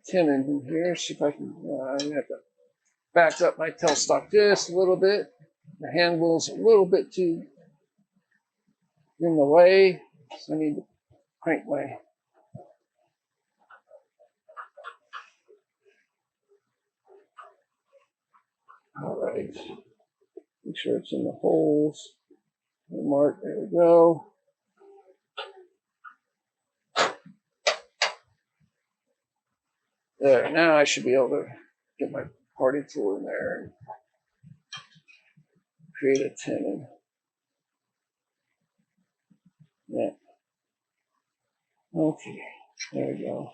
tenon in here. See if I can. I have to back up my tailstock just a little bit. The handle's a little bit too in the way, so I need to crank my. All right. Make sure it's in the holes. Mark. There we go. There. Now I should be able to get my parting tool in there and create a tenon. Yeah. Okay. There we go.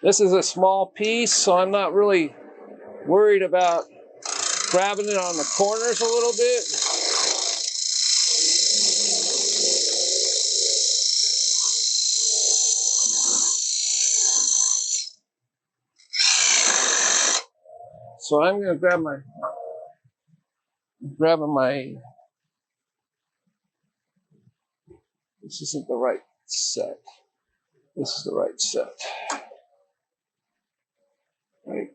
This is a small piece, so I'm not really worried about grabbing it on the corners a little bit. So I'm going to grabbing my, this isn't the right set. This is the right set. Right?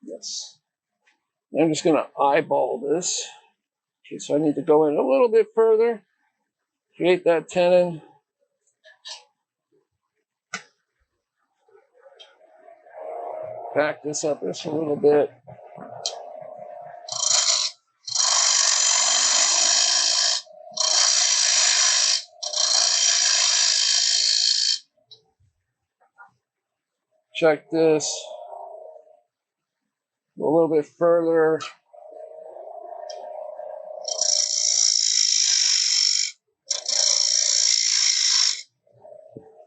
Yes. I'm just going to eyeball this. Okay, so I need to go in a little bit further, create that tenon. Back this up just a little bit. check this. Go a little bit further.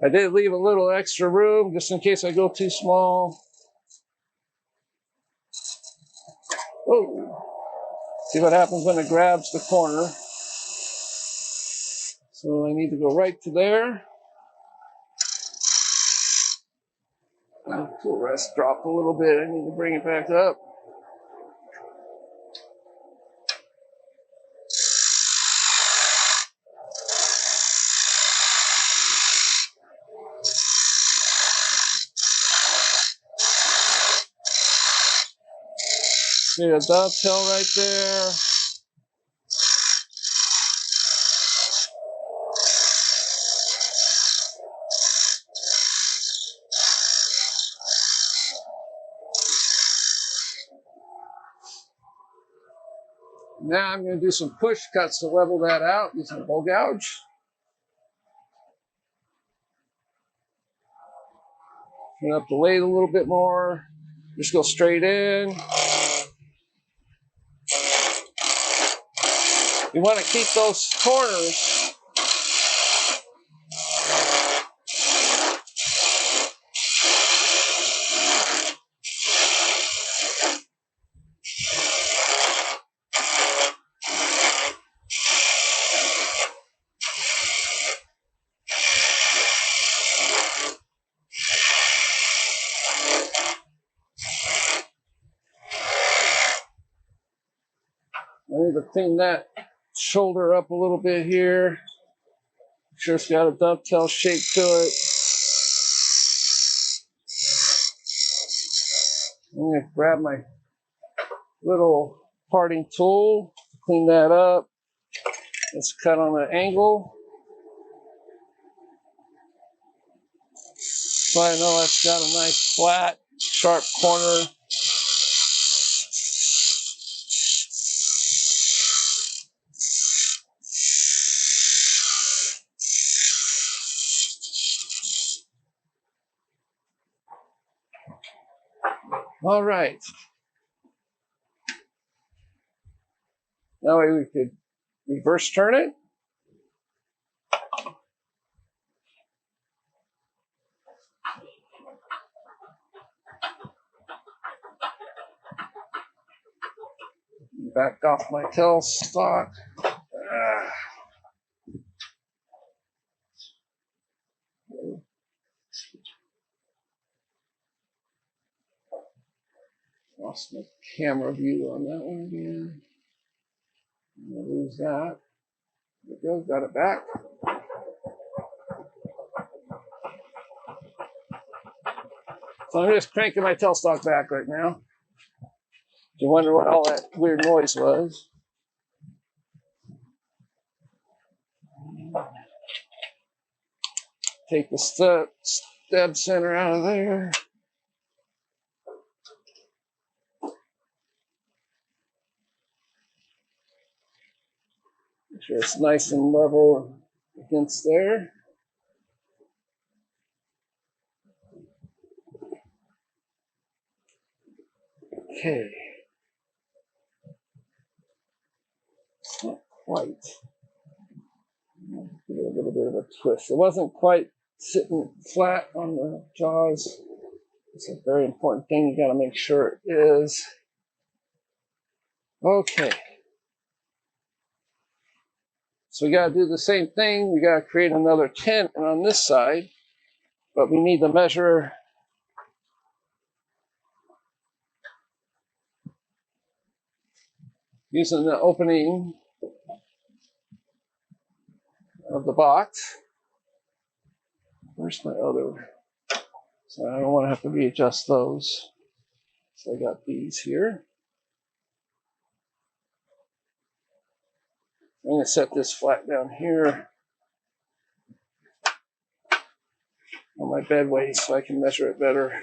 I did leave a little extra room just in case I go too small. Oh, see what happens when it grabs the corner. So I need to go right to there. Tool rest dropped a little bit. I need to bring it back up. See a dovetail right there. Now I'm going to do some push cuts to level that out using a bow gouge. Turn up the lathe a little bit more. Just go straight in. You want to keep those corners I need to clean that shoulder up a little bit here. Make sure it's got a dovetail shape to it. I'm going to grab my little parting tool, clean that up. It's cut on an angle. So I know it's got a nice flat, sharp corner. All right. Now we could reverse turn it. Back off my tailstock. Lost my camera view on that one again. I'm going to lose that. There we go, got it back. So I'm just cranking my tailstock back right now. You wonder what all that weird noise was. Take the stab center out of there. Make sure it's nice and level against there. Okay. Not quite. Give it a little bit of a twist. It wasn't quite sitting flat on the jaws. It's a very important thing. You got to make sure it is. Okay. So we got to do the same thing. We got to create another tent on this side, but we need to measure using the opening of the box. Where's my other? So I don't want to have to readjust those. So I got these here. I'm going to set this flat down here on my bed weight so I can measure it better.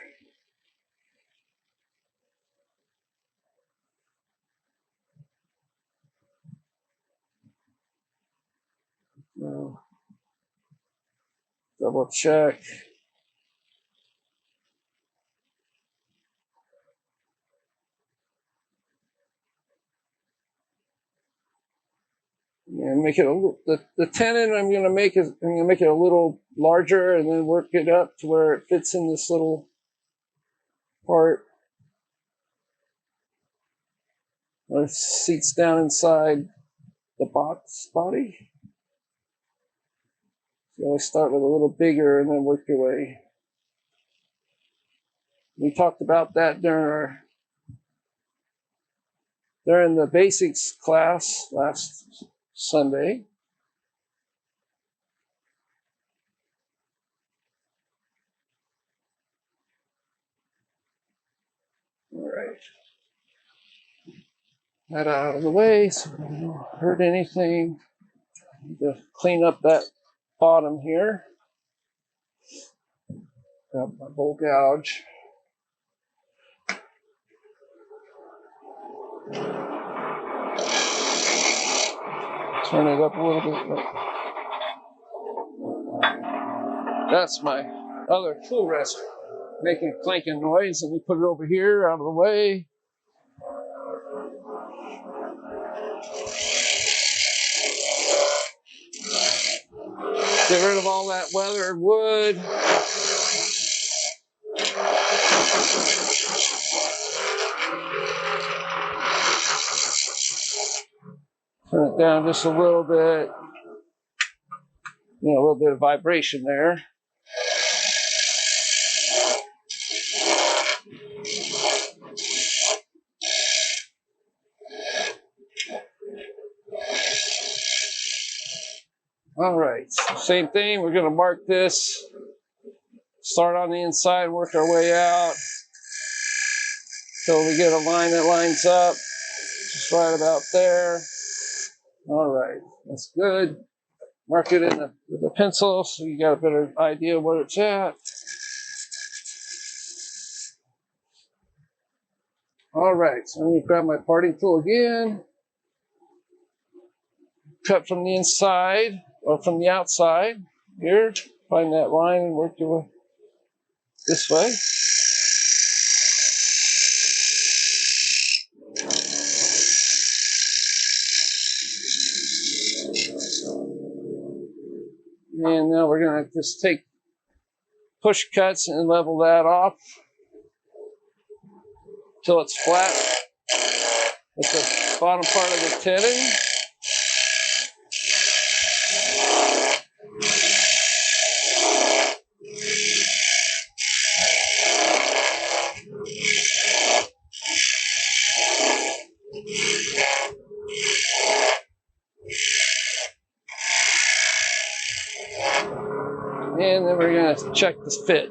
Now, double check. And make it a little, the tenon I'm going to make is, I'm going to make it a little larger and then work it up to where it fits in this little part. Or it seats down inside the box body. So always start with a little bigger and then work your way. We talked about that during the basics class last Sunday. All right. That out of the way so we don't hurt anything. Need to clean up that bottom here. Grab my bowl gouge. Turn it up a little bit. That's my other tool rest making a clanking noise. Let me put it over here out of the way. Get rid of all that weathered wood. Turn it down just a little bit. You know, a little bit of vibration there. All right, same thing. We're going to mark this. Start on the inside, work our way out until we get a line that lines up just right about there. All right, that's good. Mark it in with a pencil so you got a better idea where it's at. All right, so I'm going to grab my parting tool again. Cut from the inside or from the outside. Here, find that line and work your way this way. And now we're going to just take push cuts and level that off until it's flat with the bottom part of the tenon. And then we're going to check the fit.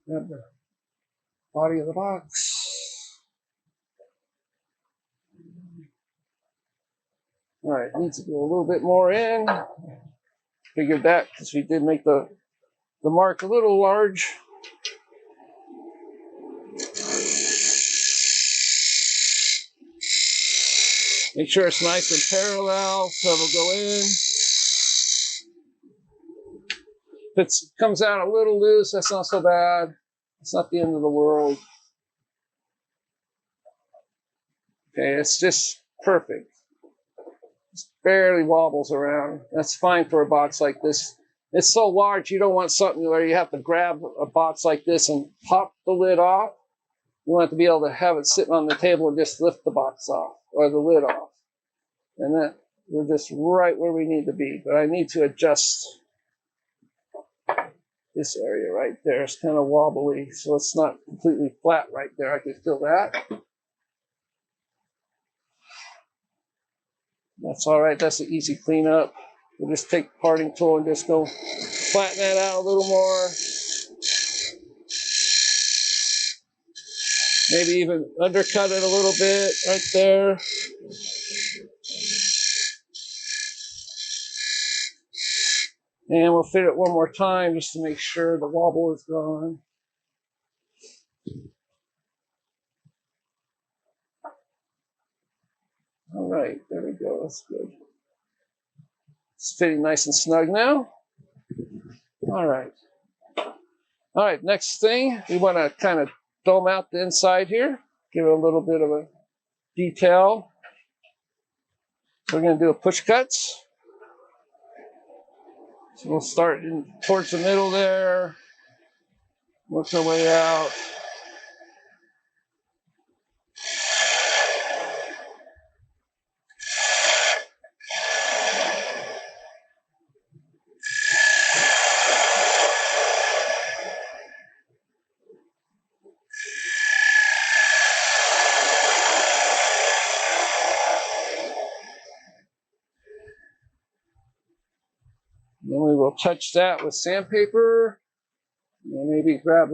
Grab the body of the box. All right, needs to go a little bit more in. Figured that because we did make the mark a little large. Make sure it's nice and parallel so it'll go in. If it comes out a little loose, that's not so bad. It's not the end of the world. Okay, it's just perfect. It barely wobbles around. That's fine for a box like this. It's so large, you don't want something where you have to grab a box like this and pop the lid off. You want to be able to have it sitting on the table and just lift the box off or the lid off. And that we're just right where we need to be. But I need to adjust this area right there. It's kind of wobbly, so it's not completely flat right there. I can feel that. That's all right. That's an easy cleanup. We'll just take the parting tool and just go flatten that out a little more. Maybe even undercut it a little bit right there. And we'll fit it one more time just to make sure the wobble is gone. All right, there we go. That's good. It's fitting nice and snug now. All right. All right, next thing, we want to kind of dome out the inside here. Give it a little bit of a detail. we're going to do a push cuts. So we'll start towards the middle there, work our way out. Then we will touch that with sandpaper. And maybe grab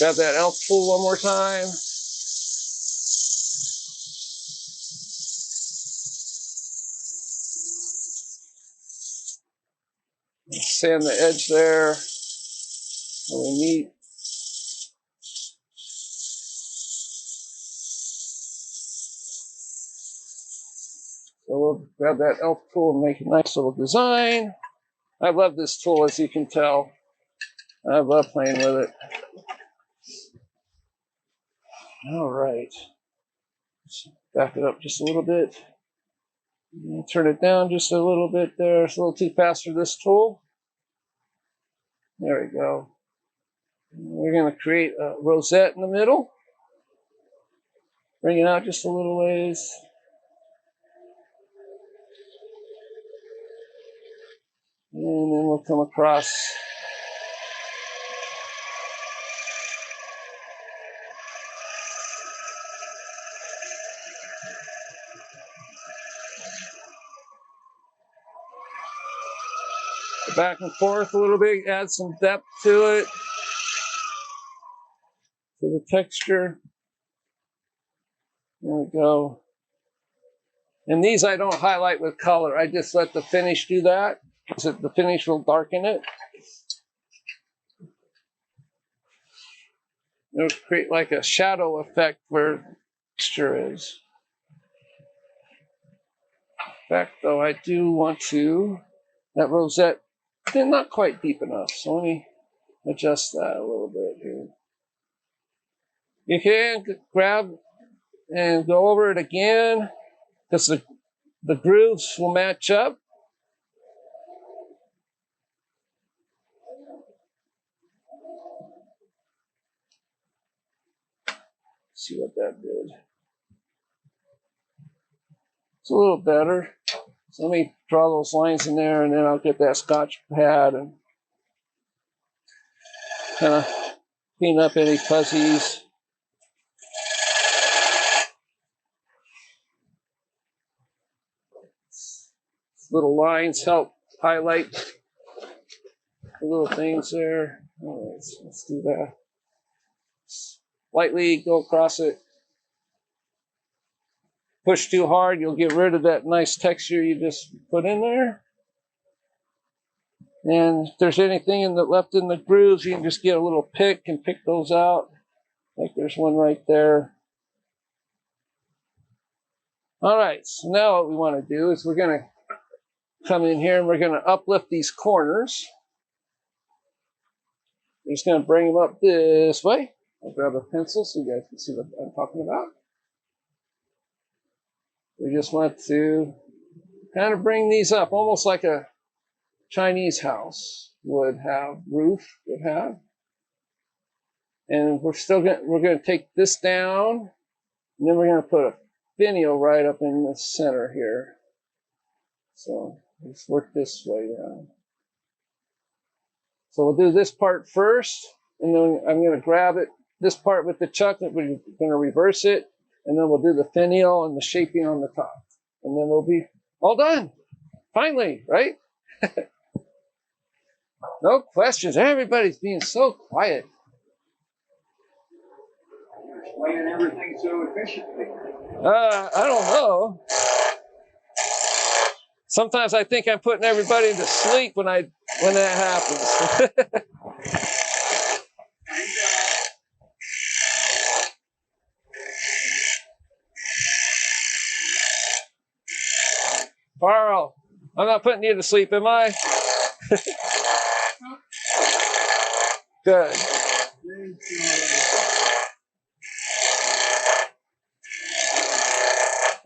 that elf tool one more time. Sand the edge there really neat. So we'll grab that elf tool and make a nice little design. I love this tool, as you can tell. I love playing with it. All right. Let's back it up just a little bit. Turn it down just a little bit there. It's a little too fast for this tool. There we go. We're going to create a rosette in the middle. Bring it out just a little ways. And then we'll come across. Back and forth a little bit, add some depth to it, to the texture. There we go. And these I don't highlight with color. I just let the finish do that. So the finish will darken it. It'll create like a shadow effect where the texture is. In fact, though, I do want to, that rosette, they're not quite deep enough. So let me adjust that a little bit here. You can grab and go over it again, because the grooves will match up. See what that did. It's a little better. So let me draw those lines in there, and then I'll get that Scotch pad and kind of clean up any fuzzies. Little lines help highlight the little things there. All right, so let's do that. Lightly go across it. Push too hard, you'll get rid of that nice texture you just put in there. And if there's anything left in the grooves, you can just get a little pick and pick those out. Like there's one right there. All right, so now what we want to do is we're going to come in here and we're going to uplift these corners. We're just going to bring them up this way. I'll grab a pencil so you guys can see what I'm talking about. We just want to kind of bring these up, almost like a Chinese house would have, roof would have. And we're going to take this down, and then we're going to put a finial right up in the center here. So let's work this way down. So we'll do this part first, and then I'm going to grab it, this part with the chuck, we're going to reverse it, and then we'll do the finial and the shaping on the top. And then we'll be all done. Finally, right? No questions. Everybody's being so quiet. You're explaining everything so efficiently. I don't know. Sometimes I think I'm putting everybody to sleep when that happens. Carl, I'm not putting you to sleep, am I? Good.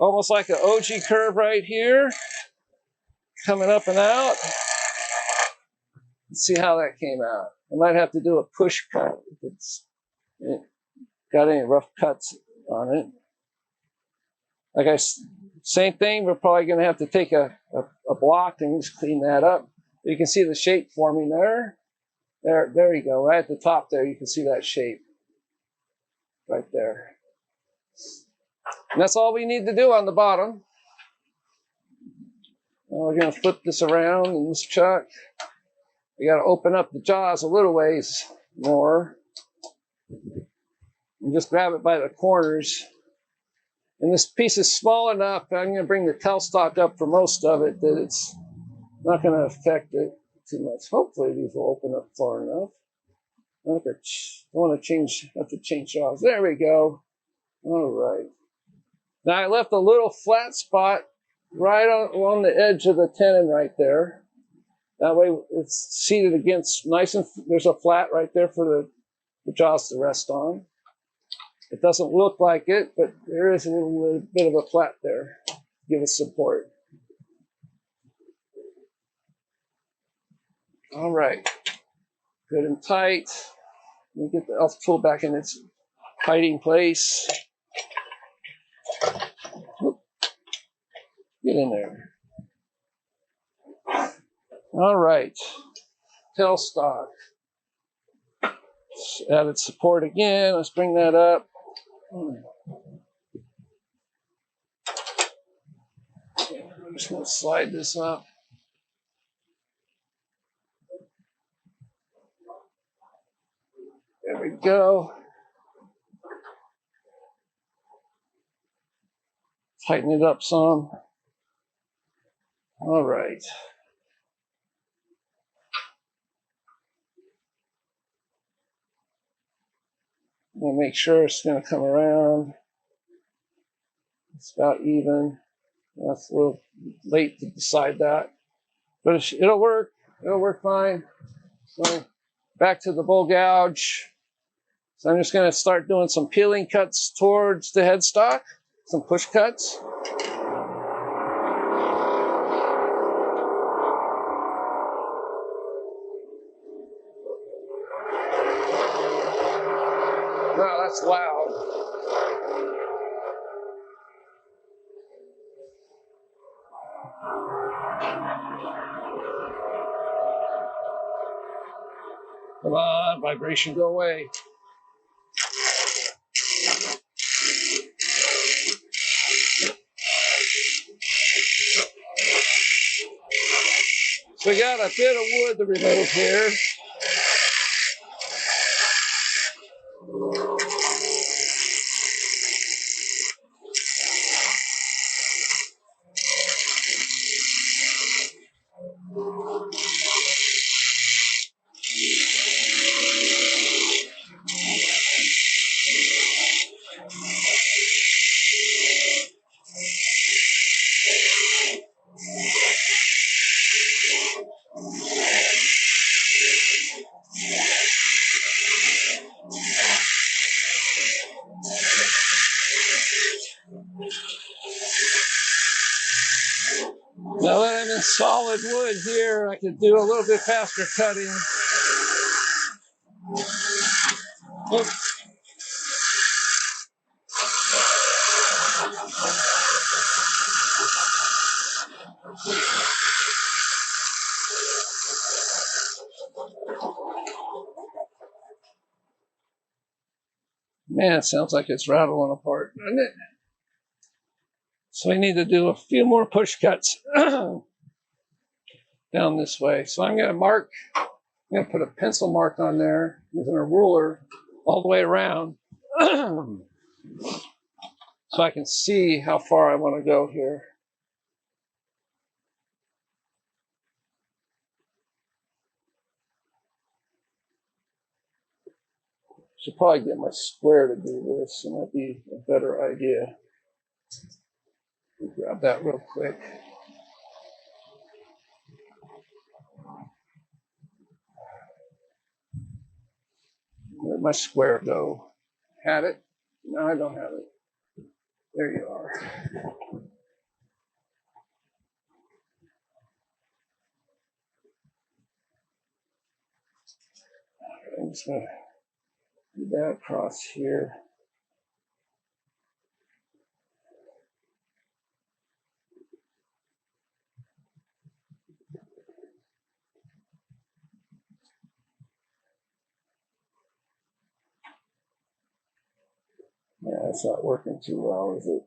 almost like an OG curve right here, coming up and out. Let's see how that came out. I might have to do a push cut if it's got any rough cuts on it. Same thing, we're probably going to have to take a block and just clean that up. You can see the shape forming there. There you go, right at the top there, you can see that shape right there. And that's all we need to do on the bottom. Now we're going to flip this around in this chuck. We got to open up the jaws a little ways more. And just grab it by the corners. And this piece is small enough, I'm going to bring the tailstock up for most of it, that it's not going to affect it too much. Hopefully these will open up far enough. I don't want to have to change jaws. There we go. All right. Now I left a little flat spot right along the edge of the tenon right there. That way it's seated against nice and there's a flat right there for the jaws to rest on. It doesn't look like it, but there is a little bit of a flat there to give us support. All right, good and tight. Let me get the elf tool back in its hiding place. Get in there. All right, tailstock. Added support again. Let's bring that up. I'm just going to slide this up. There we go. Tighten it up some. All right. I'm going to make sure it's going to come around. It's about even. That's a little late to decide that. But it'll work. It'll work fine. So back to the bowl gouge. So I'm just going to start doing some peeling cuts towards the headstock. Some push cuts. Wow, that's loud. Come on, vibration, go away. So we got a bit of wood to remove here. Now that I'm in solid wood here, I can do a little bit faster cutting. Oops. Man, it sounds like it's rattling apart, doesn't it? So we need to do a few more push cuts down this way. So I'm going to put a pencil mark on there using a ruler all the way around so I can see how far I want to go here. Should probably get my square to do this. It might be a better idea. Grab that real quick. Where'd my square go? Had it? No, I don't have it. There you are. I'm just going to do that across here. Yeah, it's not working too well, is it?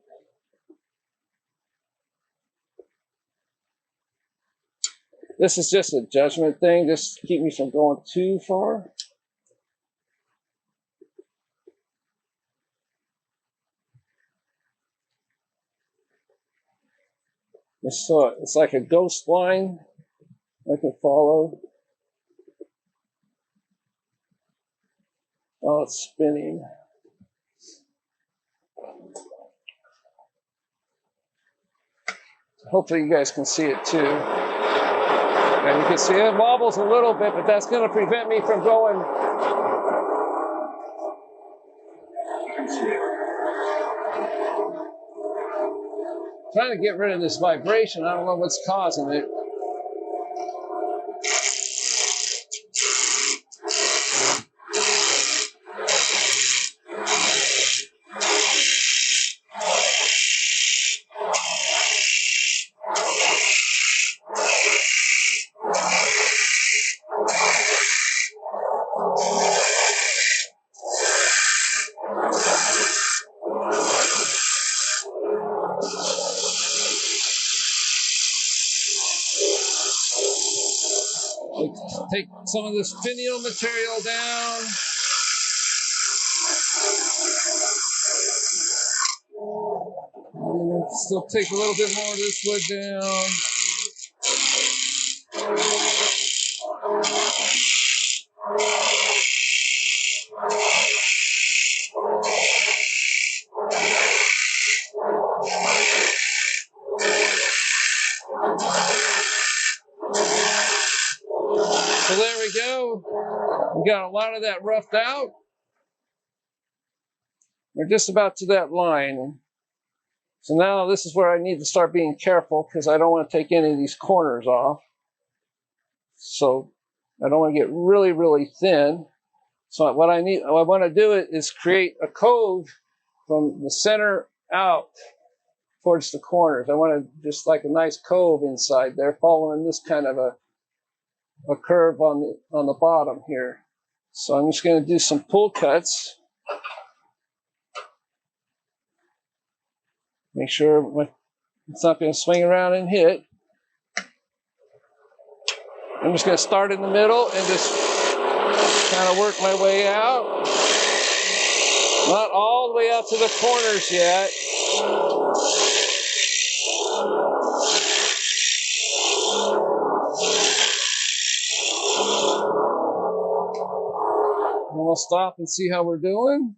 This is just a judgment thing, just to keep me from going too far. It's like a ghost line I can follow. Oh, it's spinning. Hopefully you guys can see it too. And you can see it wobbles a little bit, but that's going to prevent me from going. Trying to get rid of this vibration. I don't know what's causing it. Take some of this finial material down. Still take a little bit more of this wood down. So there we go. We got a lot of that roughed out. We're just about to that line. So now this is where I need to start being careful because I don't want to take any of these corners off. So I don't want to get really, really thin. So what I want to do is create a cove from the center out towards the corners. I want to just like a nice cove inside there, following this kind of a curve on the bottom here. So I'm just going to do some pull cuts. Make sure it's not going to swing around and hit. I'm just going to start in the middle and just kind of work my way out. Not all the way out to the corners yet. And we'll stop and see how we're doing.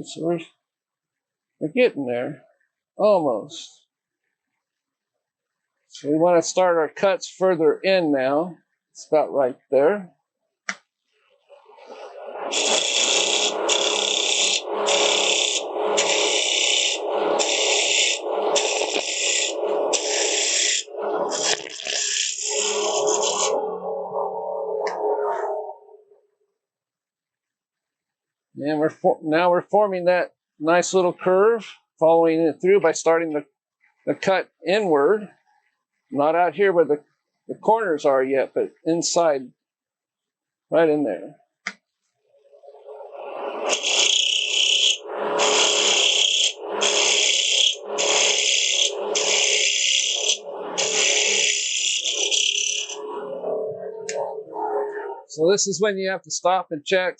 So we're getting there. Almost. So we want to start our cuts further in now. It's about right there. And now we're forming that nice little curve, following it through by starting the cut inward. Not out here where the corners are yet, but inside, right in there. So this is when you have to stop and check,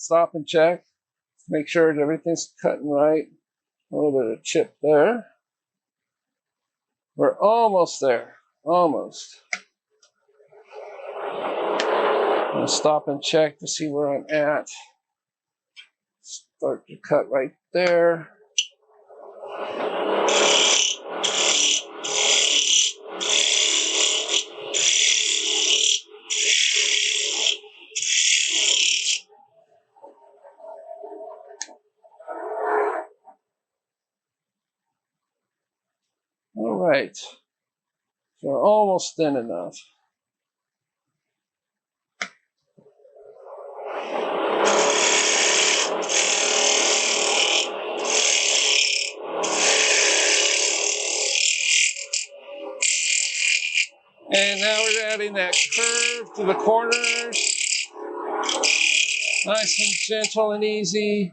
make sure that everything's cutting right. A little bit of chip there. We're almost there, almost. I'm gonna stop and check to see where I'm at. Start to cut right there. All right, so we're almost thin enough. now we're adding that curve to the corners. Nice and gentle and easy.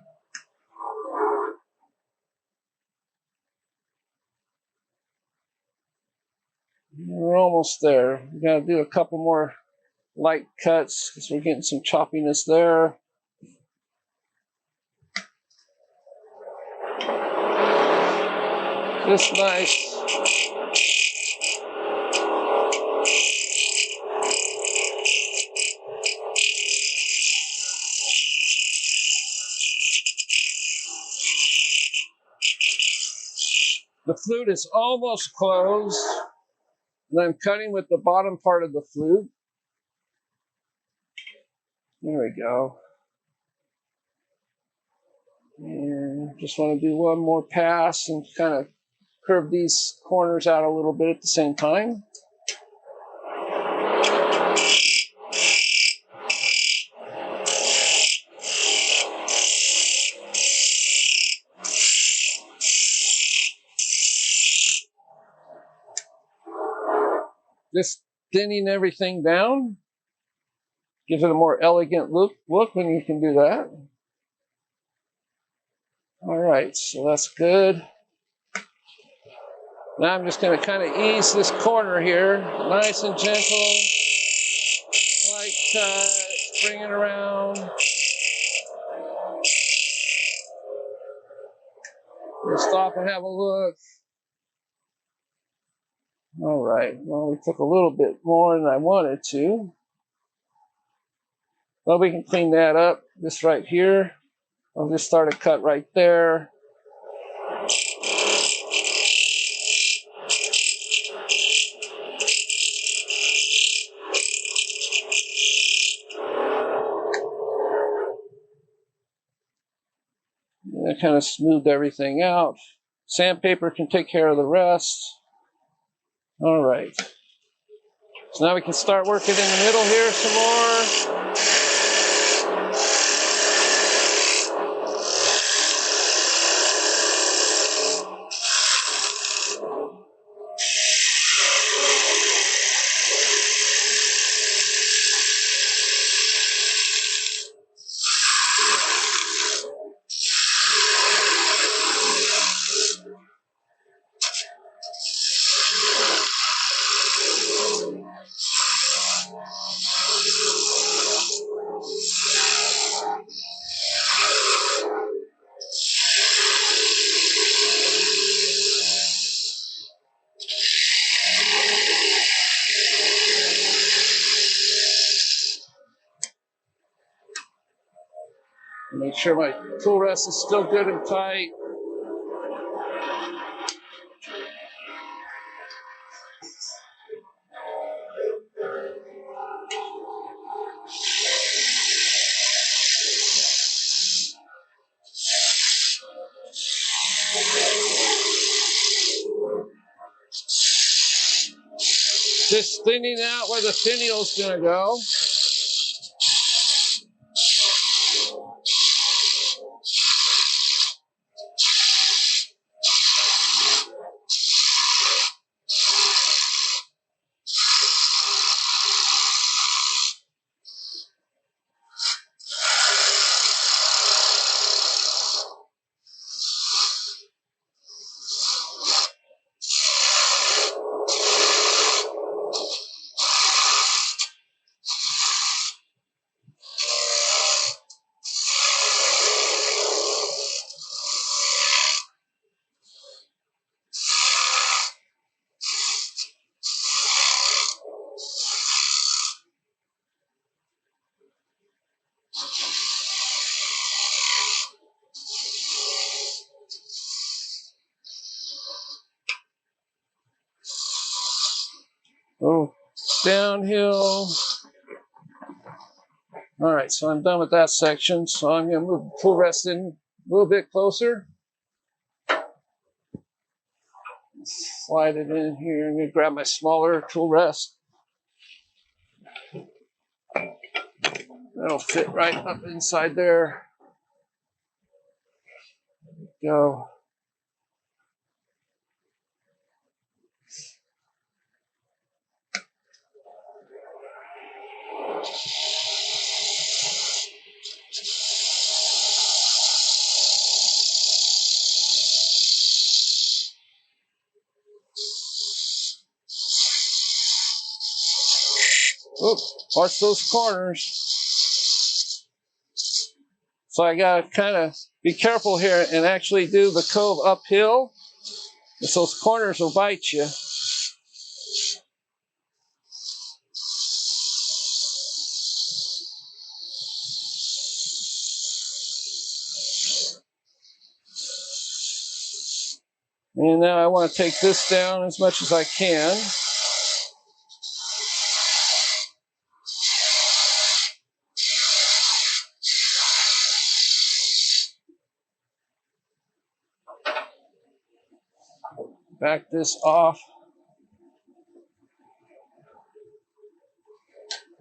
We're almost there. We gotta do a couple more light cuts because we're getting some choppiness there. Just nice. The flute is almost closed, and I'm cutting with the bottom part of the flute. There we go. And just want to do one more pass and kind of curve these corners out a little bit at the same time. Just thinning everything down gives it a more elegant look when you can do that. All right, so that's good. Now I'm just going to kind of ease this corner here, nice and gentle, light cut, bring it around. We'll stop and have a look. All right, well, we took a little bit more than I wanted to. Well, we can clean that up. This right here, I'll just start a cut right there. And I kind of smoothed everything out. Sandpaper can take care of the rest. All right. So now we can start working in the middle here some more. Make sure my tool rest is still good and tight. Just thinning out where the finial is going to go. Oh, downhill. All right, so I'm done with that section. So I'm going to move the tool rest in a little bit closer. Slide it in here. I'm going to grab my smaller tool rest. That'll fit right up inside there. Go. Watch those corners. So I gotta kind of be careful here and actually do the cove uphill, because those corners will bite you. And now I want to take this down as much as I can. Back this off.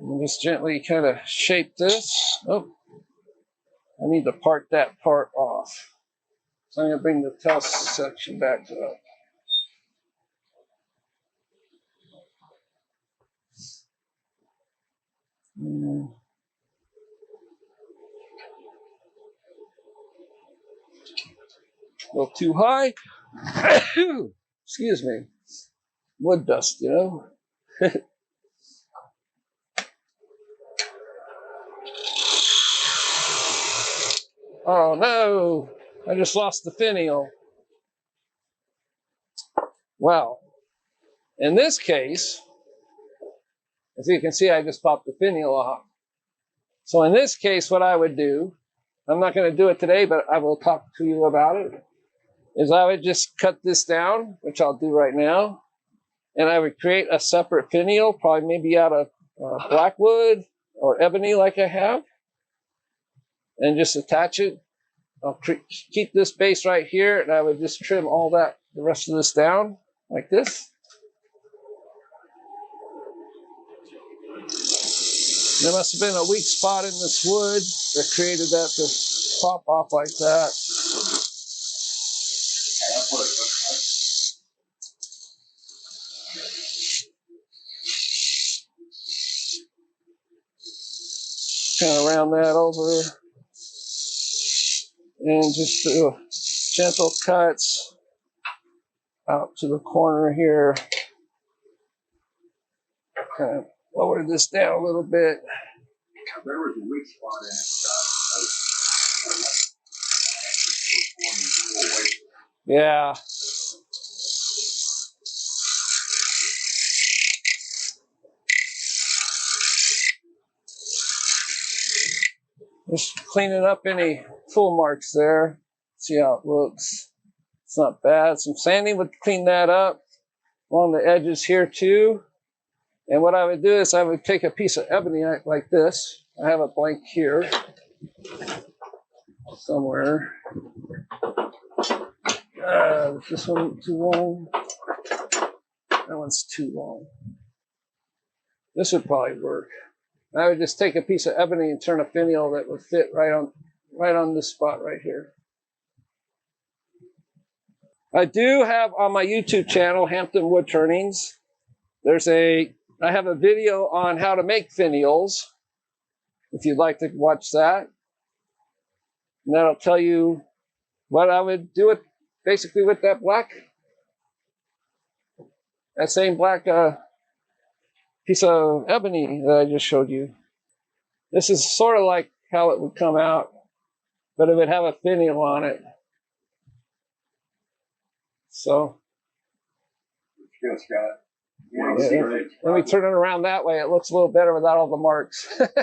And just gently kind of shape this. Oh, I need to part that part off. So I'm going to bring the tail section back up. A little too high. Excuse me. Wood dust, you know. Oh no, I just lost the finial. Well, in this case, as you can see, I just popped the finial off. So in this case, what I would do, I'm not going to do it today, but I will talk to you about it, is I would just cut this down, which I'll do right now, and I would create a separate finial, probably maybe out of blackwood or ebony like I have, and just attach it. I'll keep this base right here, and I would just trim all that, the rest of this down like this. There must have been a weak spot in this wood that created that to pop off like that. Kind of round that over and just do gentle cuts out to the corner here. Kind of lower this down a little bit. There was a weak spot in it. Yeah. Just cleaning up any tool marks there. See how it looks. It's not bad. Some sanding would clean that up along the edges here too. And what I would do is I would take a piece of ebony like this. I have a blank here somewhere. Is this one too long? That one's too long. This would probably work. I would just take a piece of ebony and turn a finial that would fit right on this spot right here. I do have on my YouTube channel, Hampton Woodturnings, I have a video on how to make finials, if you'd like to watch that. And that'll tell you what I would do it basically with that same black piece of ebony that I just showed you. This is sort of like how it would come out, but it would have a finial on it. So, Good, Scott. yeah, let me turn it around that way. It looks a little better without all the marks. Excellent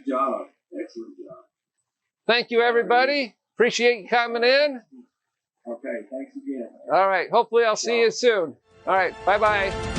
job. Excellent job. Thank you, everybody. Appreciate you coming in. Okay, thanks again. All right. Hopefully I'll see you soon. All right. Bye-bye.